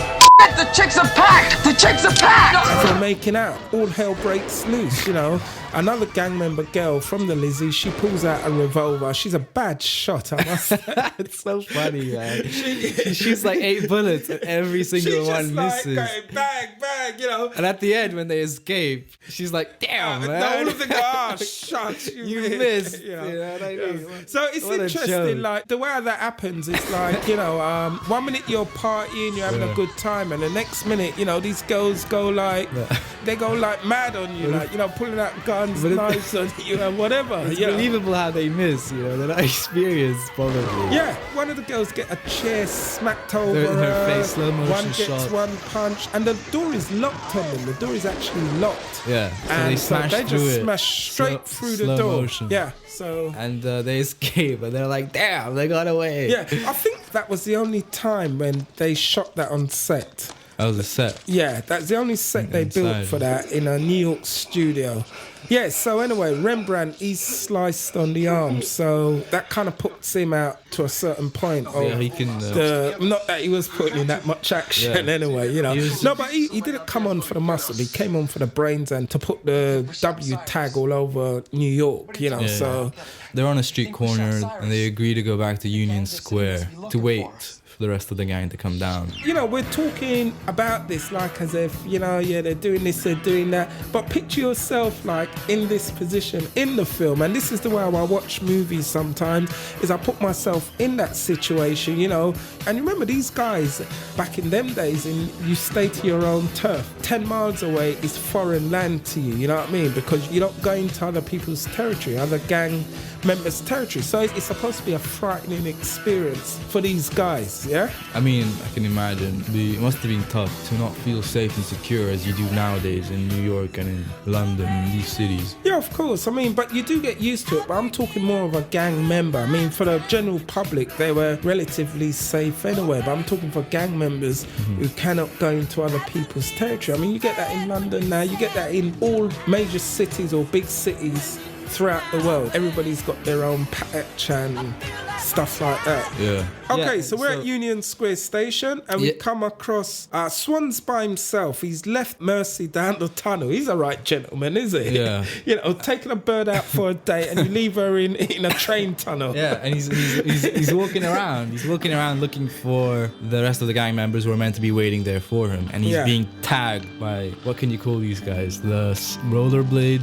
The chicks are packed! The chicks are packed! As they're making out, all hell breaks loose, you know. Another gang member girl from the Lizzie, she pulls out a revolver. She's a bad shot, I must say. It's so funny, man. She shoots like 8 bullets and every single one misses. Going bang, bang, you know. And at the end, when they escape, she's like, damn, man. All of them go, oh, shut you missed. You know? You know what I mean? So it's What a interesting, joke. like, the way that happens is like, you know, 1 minute you're partying, you're having a good time, and the next minute, you know, these girls go like, they go like mad on you, like, you know, pulling out guns, knives on you, and whatever. It's you know. believable how they miss, you know, they're not experienced, probably. Yeah, one of the girls get a chair smacked over In her face, slow motion one gets shot. one punch, and the door is locked on them. The door is actually locked. Yeah, so And they so smash they through just it. smash straight through the slow door. motion. Yeah, so... And they escape, and they're like, damn, they got away. Yeah, I think that was the only time when they shot that on set. That was a set. Yeah, that's the only set they built Inside. for that in a New York studio. Yeah, so anyway, Rembrandt, he's sliced on the arm, so that kind of puts him out to a certain point. Of Yeah, he can, not that he was putting in that much action anyway, you know. No, but he didn't come on for the muscle, he came on for the brains and to put the W tag all over New York, you know, Yeah. so... They're on a street corner, and they agree to go back to Union Square to wait for the rest of the gang to come down. You know, we're talking about this like as if, you know, yeah, they're doing this, they're doing that. But picture yourself like in this position in the film. And this is the way I watch movies sometimes, is I put myself in that situation, you know. And remember, these guys back in them days, and you stay to your own turf. 10 miles away is foreign land to you, you know what I mean? Because you're not going to other people's territory, other gang members' territory. So it's supposed to be a frightening experience for these guys, yeah? I mean, I can imagine. It must have been tough to not feel safe and secure as you do nowadays in New York and in London and these cities. Yeah, of course. I mean, but you do get used to it. But I'm talking more of a gang member. I mean, for the general public, they were relatively safe anyway. But I'm talking for gang members who cannot go into other people's territory. I mean, you get that in London now. You get that in all major cities or big cities throughout the world. Everybody's got their own patch and stuff like that. Yeah. Okay, so we're at Union Square Station and we come across Swan's by himself. He's left Mercy down the tunnel. He's a right gentleman, is he? Yeah. You know, taking a bird out for a day and you leave her in a train tunnel. Yeah, and he's walking around. He's walking around looking for the rest of the gang members who are meant to be waiting there for him. And he's being tagged by, what can you call these guys? The rollerblade?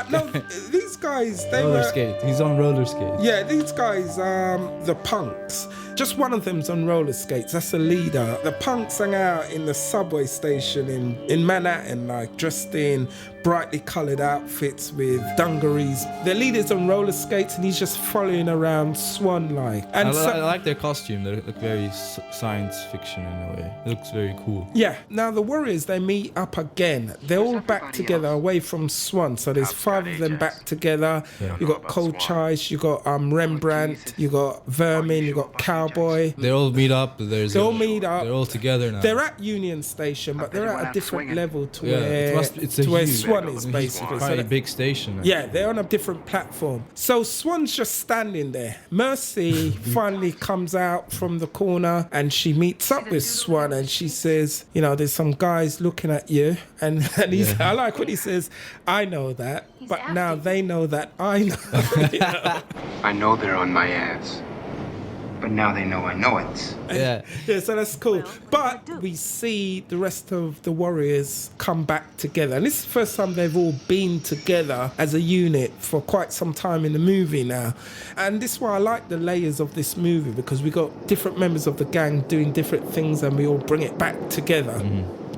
No, these guys, they roller were... skate. He's on roller skates. Yeah, these guys, the punks. Just one of them's on roller skates. That's the leader. The punks hang out in the subway station in Manhattan, like dressed in brightly coloured outfits with dungarees. The leader's on roller skates and he's just following around Swan like. And I like their costume. They look very science fiction in a way. It looks very cool. Yeah. Now the Warriors, they meet up again. They're all back together away from Swan. So there's 5 of them back together. Yeah. You got Cold Chice, you got Rembrandt, you got Vermin, you got Cowboy. They all meet up. They all meet up. They're all together now. They're at Union Station, but they're at a different level to it's where huge, Swan is basically. Quite a big station. Yeah, they're on a different platform. So Swan's just standing there. Mercy finally comes out from the corner and she meets up with Swan and she says, you know, there's some guys looking at you. And he's, I like what he says, I know that, but now they know that I know. You know? I know they're on my ass. But now they know I know it. Yeah. Yeah, so that's cool. But we see the rest of the Warriors come back together. And this is the first time they've all been together as a unit for quite some time in the movie now. And this is why I like the layers of this movie, because we got different members of the gang doing different things and we all bring it back together.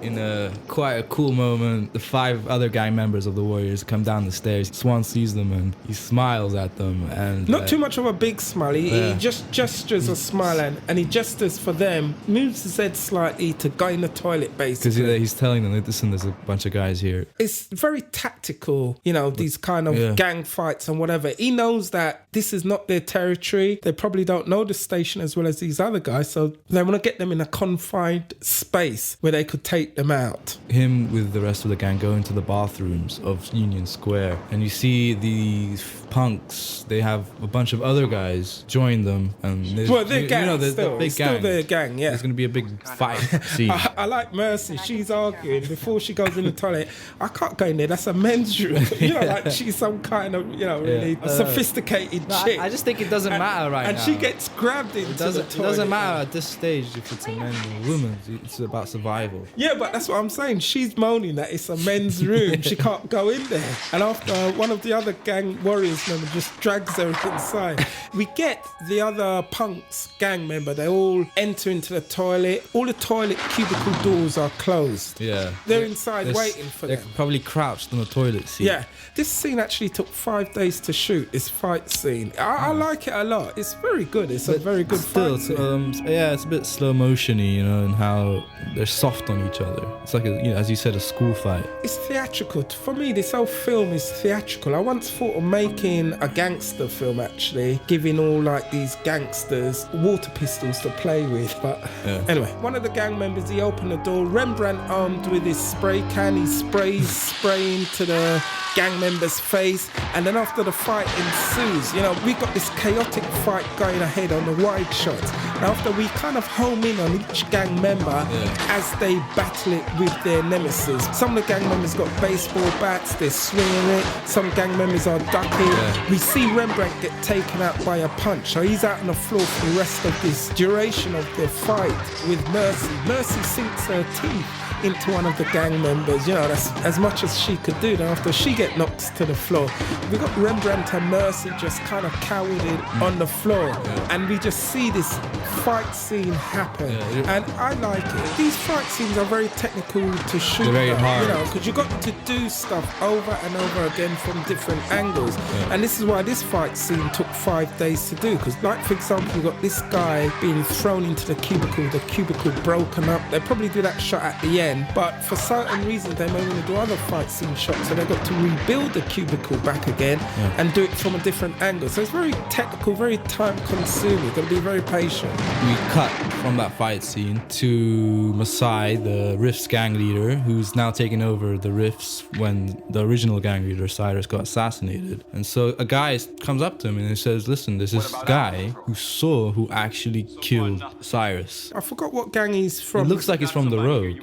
In quite a cool moment, the 5 other gang members of the Warriors come down the stairs. Swan sees them and he smiles at them. And not too much of a big smile. He just gestures a smile and he gestures for them, moves his head slightly to go in the toilet basically. Because he's telling them, listen, there's a bunch of guys here. It's very tactical, you know, these kind of gang fights and whatever. He knows that this is not their territory. They probably don't know the station as well as these other guys, so they want to get them in a confined space where they could take them out. Him with the rest of the gang go into the bathrooms of Union Square and you see these punks, they have a bunch of other guys join them and they're gang, you know, still. The big It's gang. still their gang, yeah. There's going to be a big fight scene. I like Mercy. She's arguing before she goes in the toilet. I can't go in there. That's a men's room. You know, like she's some kind of, you know, really sophisticated chick. I just think it doesn't matter right now. And she gets grabbed into the toilet. It doesn't matter at this stage if it's a man or a woman. It's about survival. Yeah, but that's what I'm saying. She's moaning that it's a men's room. She can't go in there. And after one of the other gang Warriors members just drags her inside. We get the other punks gang member. They all enter into the toilet. All the toilet cubicle doors are closed. Yeah. They're inside waiting for them. They're probably crouched on the toilet seat. Yeah. This scene actually took 5 days to shoot, this fight scene. I like it a lot. It's very good. It's a very good fight scene. Yeah, it's a bit slow motion-y, you know, and how they're soft on each other. It's like, as you said, a school fight. It's theatrical. For me, this whole film is theatrical. I once thought of making a gangster film, actually, giving all like these gangsters water pistols to play with. But anyway, one of the gang members, he opened the door. Rembrandt, armed with his spray can, he spraying to the gang member's face, and then after the fight ensues, you know, we got this chaotic fight going ahead on the wide shots. After we kind of home in on each gang member as they battle it with their nemesis. Some of the gang members got baseball bats, they're swinging it. Some gang members are ducking. We see Rembrandt get taken out by a punch. So he's out on the floor for the rest of this duration of the fight with Mercy. Mercy sinks her teeth into one of the gang members. You know, that's as much as she could do. Then after she get knocked to the floor, we got Rembrandt and Mercy just kind of cowered on the floor. And we just see this fight scene happen. And I like it. These fight scenes are very technical to shoot. They're very hard. You know, because you got to do stuff over and over again from different angles. And this is why this fight scene took 5 days to do. Because, like, for example, you got this guy being thrown into the cubicle broken up. They probably do that shot at the end, but for certain reasons they may want to do other fight scene shots, so they got to rebuild the cubicle back again and do it from a different angle. So it's very technical, very time consuming. You've got to be very patient. We cut from that fight scene to Masai, the Riffs gang leader, who's now taken over the Riffs when the original gang leader Cyrus got assassinated. And so a guy comes up to him and he says, listen, there's this guy who actually killed Cyrus. I forgot what gang he's from. It looks like he's from the Rogue.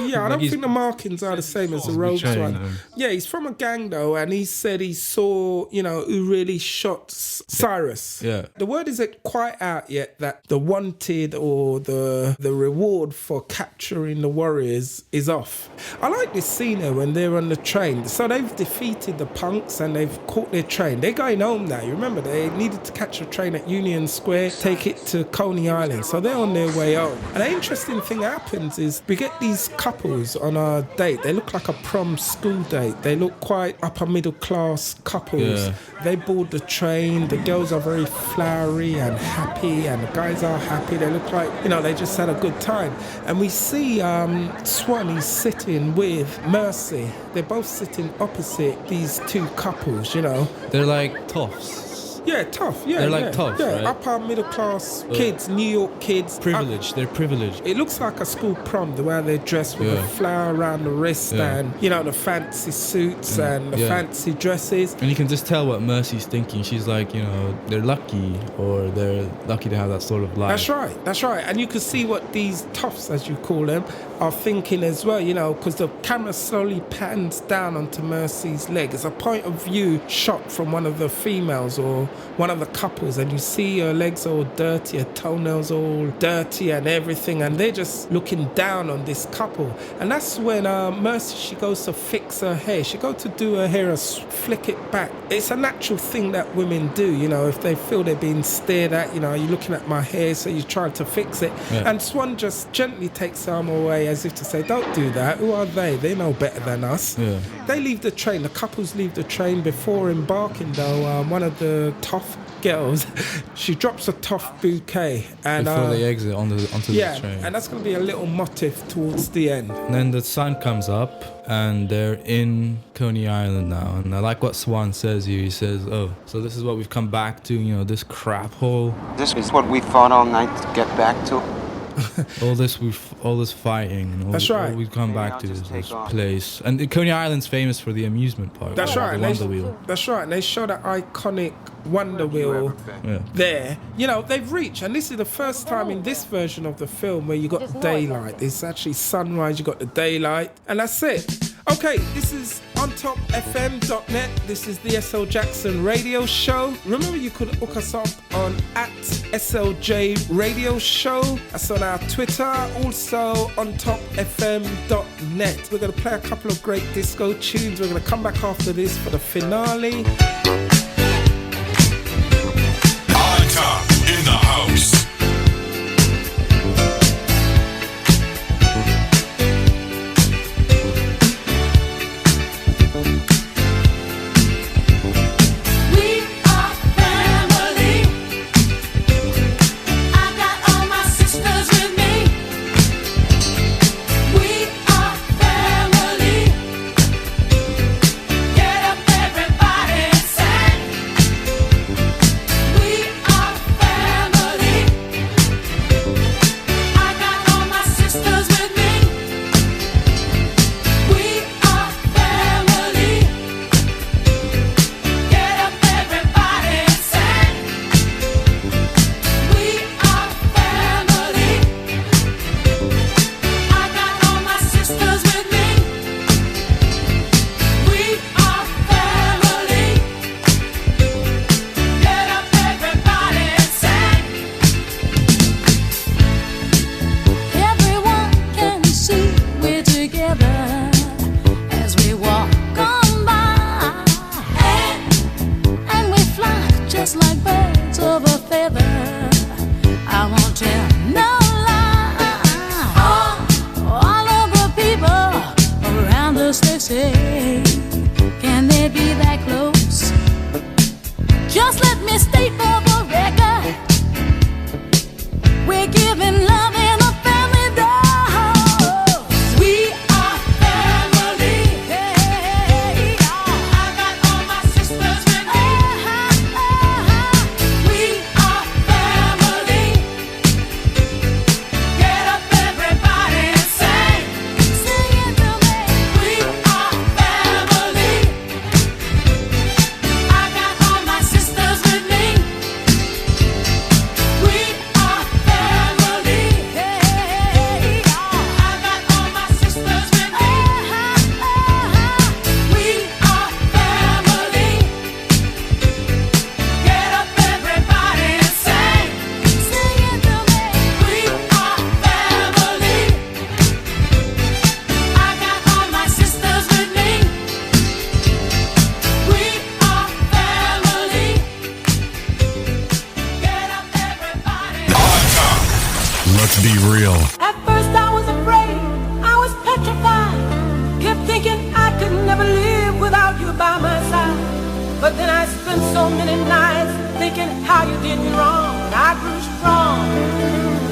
Yeah, I don't think the markings are the same as the Rogues one. Yeah, he's from a gang though, and he said he saw, you know, who really shot Cyrus. Yeah. The word isn't quite out yet that the wanted or the reward for capturing the warriors is off. I like this scene here when they're on the train. So they've defeated the punks and they've caught their train. They're going home now. You remember they needed to catch a train at Union Square, take it to Coney Island. So they're on their way home. And the interesting thing happens is we get these couples on our date. They look like a prom school date. They look quite upper middle class couples. Yeah. They board the train. The girls are very flowery and happy, and the guys are happy. They look like, you know, they just had a good time. And we see Swan, he's sitting with Mercy. They're both sitting opposite these two couples, you know. They're like toffs. Yeah, tough. Yeah, they're like tough, right? Upper middle class kids, New York kids. Privileged. They're privileged. It looks like a school prom, the way they're dressed with a flower around the wrist and, you know, the fancy suits and the fancy dresses. And you can just tell what Mercy's thinking. She's like, you know, they're lucky, or they're lucky to have that sort of life. That's right. And you can see what these toughs, as you call them, are thinking as well, you know, because the camera slowly pans down onto Mercy's leg. It's a point of view shot from one of the females or one of the couples, and you see her legs all dirty, her toenails all dirty and everything, and they're just looking down on this couple. And that's when Mercy, she goes to fix her hair. She goes to do her hair and flick it back. It's a natural thing that women do, you know, if they feel they're being stared at, you know, you're looking at my hair, so you're trying to fix it. And Swan just gently takes her arm away as if to say, don't do that. Who are they? They know better than us. They leave the train. The couples leave the train. Before embarking though, one of the tough girls, she drops a tough bouquet and before they exit onto the train. And that's going to be a little motif towards the end. And then the sun comes up and they're in Coney Island now, and I like what Swan says here. He says, oh, so this is what we've come back to, you know, this crap hole. This is what we fought all night to get back to. all this fighting, and all we've come back to is this place. And Coney Island's famous for the amusement park. That's right. The Wonder Wheel. That's right. And they show that iconic Wonder Wheel there. You know, they've reached, and this is the first time in this version of the film where you got daylight. It's actually sunrise, you got the daylight, and that's it. Okay, this is ontopfm.net. This is the SL Jackson Radio Show. Remember, you could hook us up on @SLJ Radio Show. That's on our Twitter. Also, ontopfm.net. We're going to play a couple of great disco tunes. We're going to come back after this for the finale. On Top in the house. Everybody say Just let me state for the record, we're giving love in a family dose. We are family. Hey, I got all my sisters with me. We are family. Get up, everybody, and sing. Sing it to me. We are family. I got all my sisters with me. We are family. Hey, I got all my sisters with me. We are family. Get up, everybody, and sing. Sing it to me. We are family. I got all my sisters with me. We are family. Get up, everybody. Let's be real. At first I was afraid, I was petrified. Kept thinking I could never live without you by my side. But then I spent so many nights thinking how you did me wrong. And I grew strong,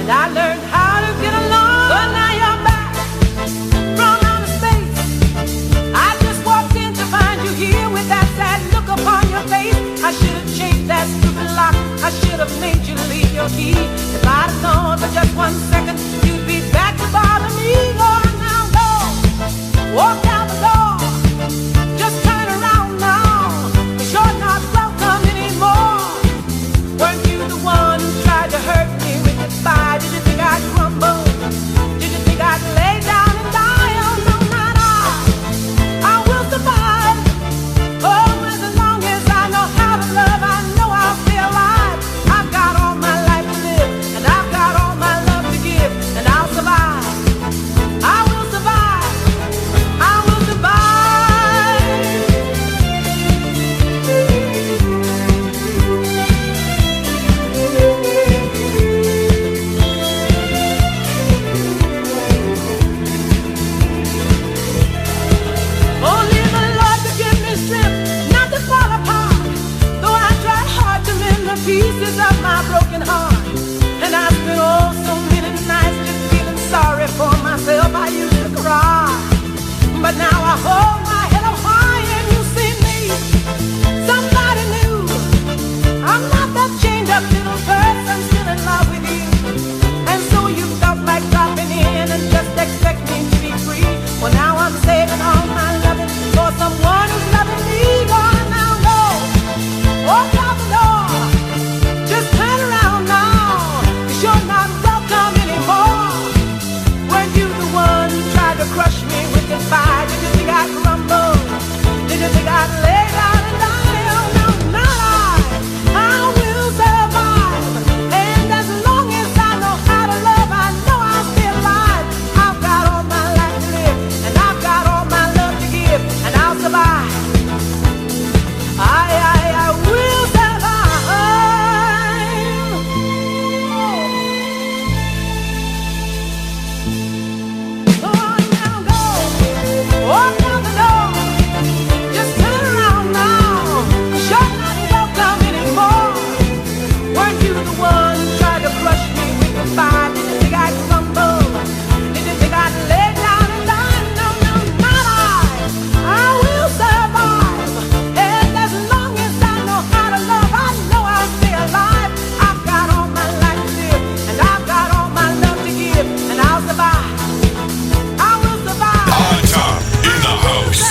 and I learned how to get along. But now you're back from outer space. I just walked in to find you here with that sad look upon your face. I should have changed that stupid lock. I should have made you leave your key. If I'd have known for just 1 second, you'd be back to bother me. Lord, now go, walk out the door. Just turn around now, 'cause you're not welcome anymore. Weren't you the one who tried to hurt me with goodbye? Did you think I'd crumble? Did you think I'd lay down and die? Oh no, not I will survive. Oh, as long as I know how to love, I know I'll stay alive. I've got all my life to live, and I've got all my love to give, and I'll survive. I will survive. I will survive. Only the Lord could give me strength not to fall apart. Though I tried hard to mend the pieces of my broken heart. And I spent oh so many nights just feeling sorry for myself. I used to cry, but now I hold my head up high and you see me, somebody new. I'm not that chained up little person still in love with you. And so you felt like dropping in and just expect me to be free. Well, now I'm saving all my loving for someone who's loving me. Lord, now go, walk out the door. Just turn around now, 'cause you're not welcome anymore. Weren't you the one who tried to crush me with goodbye? Did you think I'd crumble? Did you think I'd lay down and die? Oh no, not I will survive. And as long as I know how to love, I know I'll stay alive. I've got all my life to live, and I've got all my love to give, and I'll survive. I will survive. Oh, now go, walk out the door. Just turn around now, 'cause you're not welcome anymore. Weren't you the one who tried to crush me with goodbye? Did you think I'd crumble? Did you think I'd lay down and die? No, no, not I will survive. And as long as I know how to love, I know I'll stay alive. I've got all my life to live, and I've got all my love to give, and I'll survive. I will survive. On top in the house.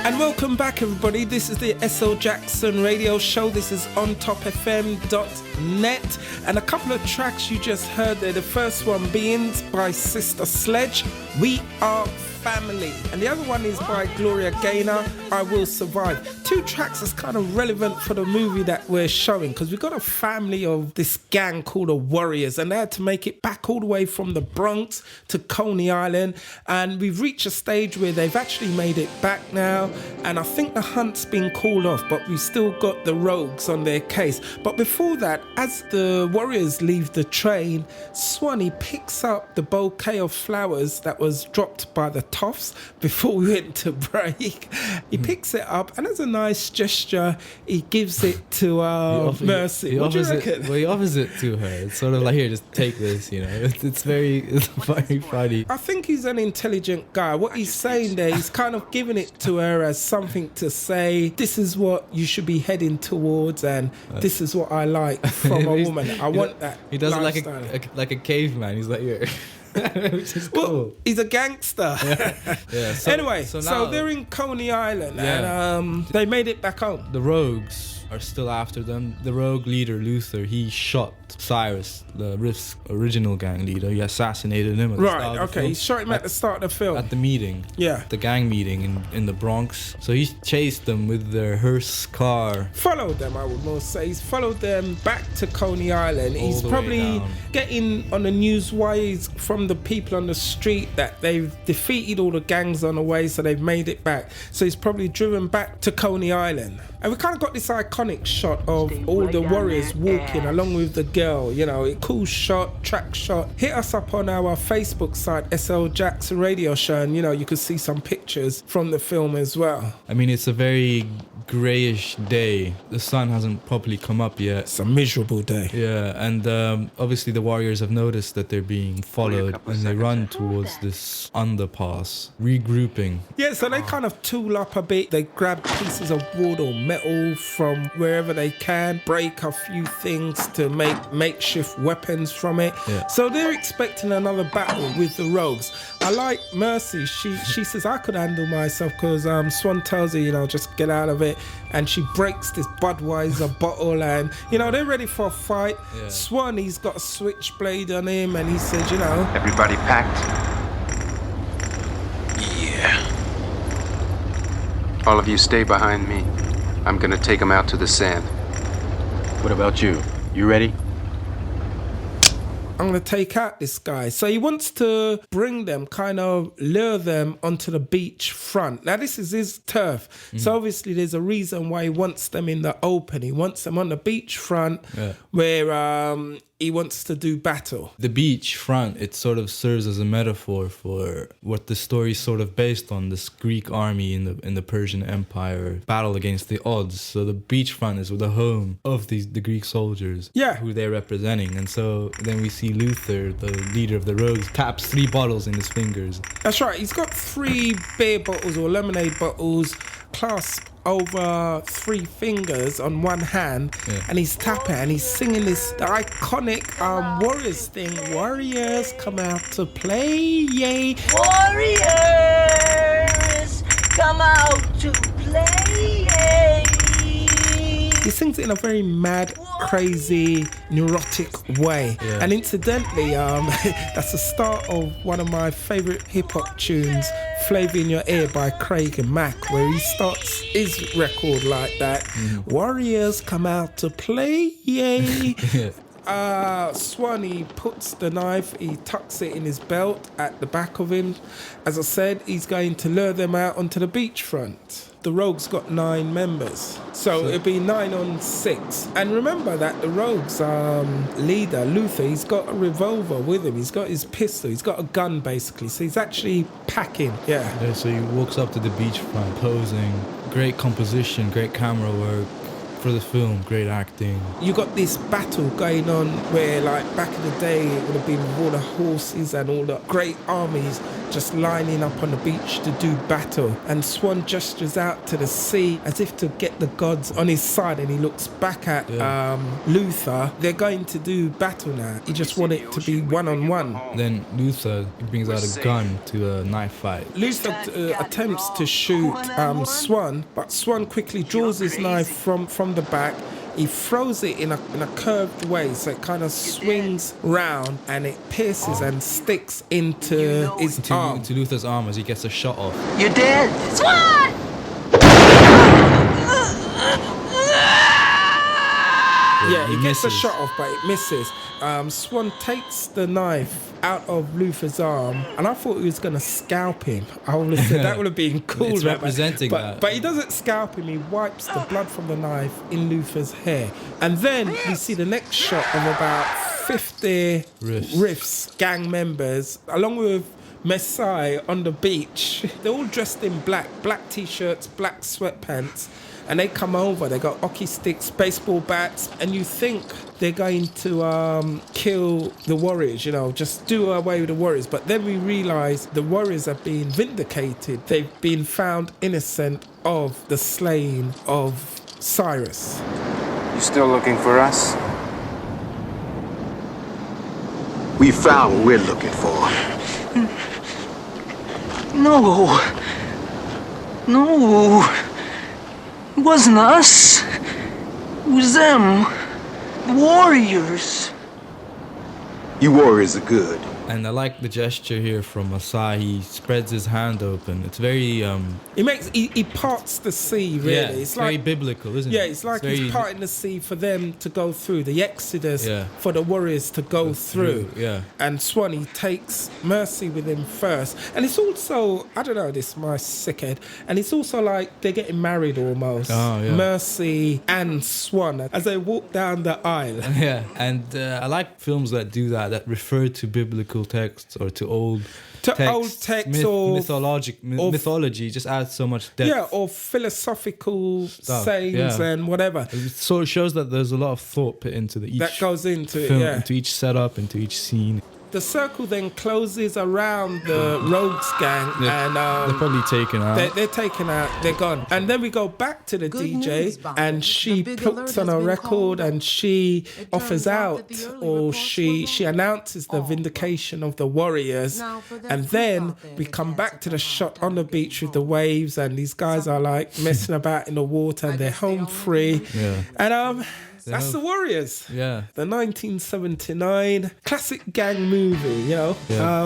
And welcome back, everybody. This is the S.L. Jackson Radio Show. This is ontopfm.net. And a couple of tracks you just heard there. The first one being by Sister Sledge, We Are Family. And the other one is by Gloria Gaynor, I Will Survive. Two tracks that's kind of relevant for the movie that we're showing, because we've got a family of this gang called the Warriors, and they had to make it back all the way from the Bronx to Coney Island. And we've reached a stage where they've actually made it back now. And I think the hunt's been called off, but we've still got the rogues on their case. But before that, as the Warriors leave the train, Swanee picks up the bouquet of flowers that was dropped by the toffs before we went to break. He picks it up, and as a nice gesture, he gives it to Mercy. What do you reckon? He offers it to her. It's sort of like, here, just take this, you know. It's very funny. I think he's an intelligent guy. What he's saying there, he's kind of giving it to her as something to say, this is what you should be heading towards, and this is what I like from a woman. I want that. He does lifestyle. it like a caveman. He's like, here. Which is cool. Well, he's a gangster. Yeah. So they're in Coney Island, and they made it back home. The rogues are still after them. The rogue leader, Luther, he shot Cyrus, the Riff's original gang leader. He assassinated him at the start of the film. He shot him at the start of the film. At the meeting. Yeah. The gang meeting in the Bronx. So he chased them with their hearse car. Followed them, I would more say. He's followed them back to Coney Island. He's probably getting on the news wires from the people on the street that they've defeated all the gangs on the way, so they've made it back. So he's probably driven back to Coney Island. And we kind of got this iconic shot of all the warriors walking along with the girl, you know, a cool shot, track shot. Hit us up on our Facebook site, SL Jackson Radio Show, and, you know, you could see some pictures from the film as well. I mean, it's a very grayish day. The sun hasn't properly come up yet. It's a miserable day. Yeah, and obviously the warriors have noticed that they're being followed, and they run towards this underpass, regrouping. Yeah, so they kind of tool up a bit. They grab pieces of wood or metal from wherever they can, break a few things to make makeshift weapons from it. Yeah. So they're expecting another battle with the rogues. I like Mercy. She says, I could handle myself, because Swan tells her, you know, just get out of it. And she breaks this Budweiser bottle, and, you know, they're ready for a fight. Yeah. Swan, he's got a switchblade on him, and he said, you know... Everybody packed? Yeah. All of you stay behind me. I'm gonna take them out to the sand. What about you? You ready? I'm going to take out this guy. So he wants to bring them, kind of lure them onto the beach front. Now, this is his turf. So obviously there's a reason why he wants them in the open. He wants them on the beach front where he wants to do battle. The beach front, it sort of serves as a metaphor for what the story is sort of based on, this Greek army in the Persian Empire battle against the odds. So the beach front is the home of the Greek soldiers who they're representing. And so then we see Luther, the leader of the rogues, taps 3 bottles in his fingers. That's right. He's got 3 beer bottles or lemonade bottles clasped over 3 fingers on one hand, and he's tapping and he's singing this iconic Warriors thing. Warriors come out to play, yay. Warriors come out to play, yay. He sings it in a very mad, crazy, neurotic way. Yeah. And incidentally, that's the start of one of my favourite hip-hop tunes, Flavor in Your Ear by Craig and Mack, where he starts his record like that. Warriors come out to play, yay. Swan, puts the knife, he tucks it in his belt at the back of him. As I said, he's going to lure them out onto the beachfront. The Rogues got 9 members, so it'll be 9 on 6. And remember that the Rogues leader, Luther, he's got a revolver with him. He's got his pistol. He's got a gun, basically. So he's actually packing. Yeah, so he walks up to the beachfront, posing. Great composition, great camera work. For the film, great acting. You got this battle going on where, like, back in the day, it would have been with all the horses and all the great armies just lining up on the beach to do battle. And Swan gestures out to the sea as if to get the gods on his side, and he looks back at Luther. They're going to do battle now. He just wanted it to be one-on-one. Then Luther brings out a gun to a knife fight. Luther attempts to shoot Swan, but Swan quickly draws his knife from the back. He throws it in a curved way, so it kind of swings round and it pierces and sticks into his arm. Into Luther's arm as he gets a shot off. You're dead. Swan! Yeah, he gets a shot off, but it misses. Swan takes the knife out of Luther's arm, and I thought he was going to scalp him. I would have said that would have been cool. It's representing that. But he doesn't scalp him. He wipes the blood from the knife in Luther's hair. And then we see the next shot of about 50 Riffs gang members, along with Maasai on the beach. They're all dressed in black t-shirts, black sweatpants. And they come over, they got hockey sticks, baseball bats, and you think they're going to kill the Warriors, just do away with the Warriors. But then we realise the Warriors have been vindicated. They've been found innocent of the slaying of Cyrus. You still looking for us? We found what we're looking for. No. It wasn't us. It was them. The Warriors. You warriors are good. And I like the gesture here from Maasai. He spreads his hand open. It's very He parts the sea, really. Yeah, it's very biblical, isn't it? Yeah, it's like he's parting the sea for them to go through, the Exodus for the warriors to go through. Yeah. And Swanee takes Mercy with him first. And it's also, I don't know, this is my sick head, and it's also like they're getting married almost. Oh, yeah. Mercy and Swan as they walk down the aisle. Yeah, and I like films that do that refer to biblical texts or to old texts, or mythology just adds so much depth. Yeah, or philosophical sayings and whatever. It sort of shows that there's a lot of thought put into each that goes into film, it, yeah. into each setup, into each scene. The circle then closes around the Rogues gang, and they're probably taken out. They're taken out. They're gone. And then we go back to the DJ, and she puts on a record, and she offers out, or she announces the vindication of the Warriors. And then we come back to the shot on the beach with the waves, and these guys are like messing about in the water, and they're home free. Yeah. And that's the Warriors. Yeah. The 1979 classic gang movie, Yeah,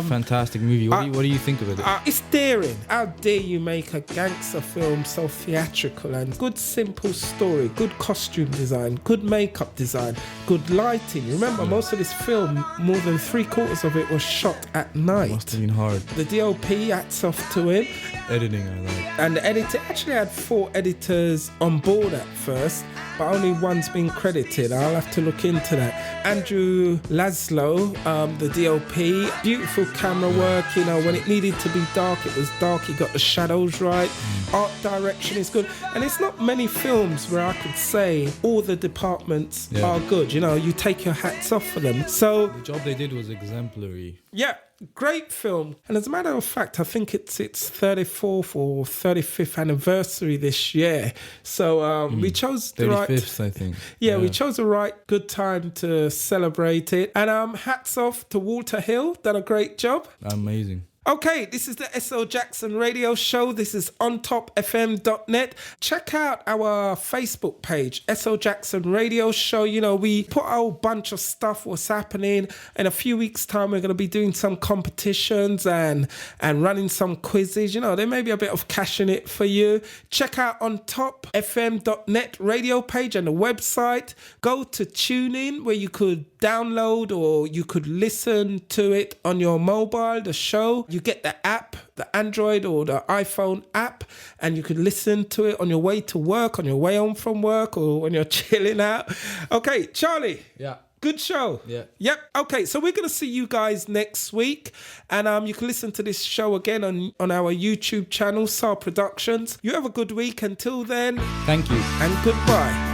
fantastic movie. What do you think of it? It's daring. How dare you make a gangster film so theatrical, and good simple story, good costume design, good makeup design, good lighting. Remember, most of this film, more than 3/4 of it was shot at night. Must have been hard. The DOP, hats off to him. Editing, I like. And the editor actually had 4 editors on board at first, but only one's been credited. I'll have to look into that. Andrew Laszlo, the DOP, beautiful camera work. When it needed to be dark, it was dark. He got the shadows right. Art direction is good. And it's not many films where I could say all the departments are good. You take your hats off for them. So the job they did was exemplary. Yeah. Great film. And as a matter of fact, I think it's its 34th or 35th anniversary this year. So we chose the 35th, I think. Yeah, we chose the right good time to celebrate it. And hats off to Walter Hill. Done a great job. Amazing. Okay, this is the S.L. Jackson Radio Show. This is ontopfm.net. Check out our Facebook page, S.L. Jackson Radio Show. We put a whole bunch of stuff, what's happening. In a few weeks' time, we're going to be doing some competitions and running some quizzes. There may be a bit of cash in it for you. Check out ontopfm.net radio page and the website. Go to TuneIn, where you could download or you could listen to it on your mobile, the show. You get the app, the Android or the iPhone app, and you could listen to it on your way to work, on your way home from work, or when you're chilling out. Okay, Charlie. Yeah. Good show. Yeah. Yep. Okay, so we're going to see you guys next week. And you can listen to this show again on our YouTube channel, SAR Productions. You have a good week. Until then. Thank you. And goodbye.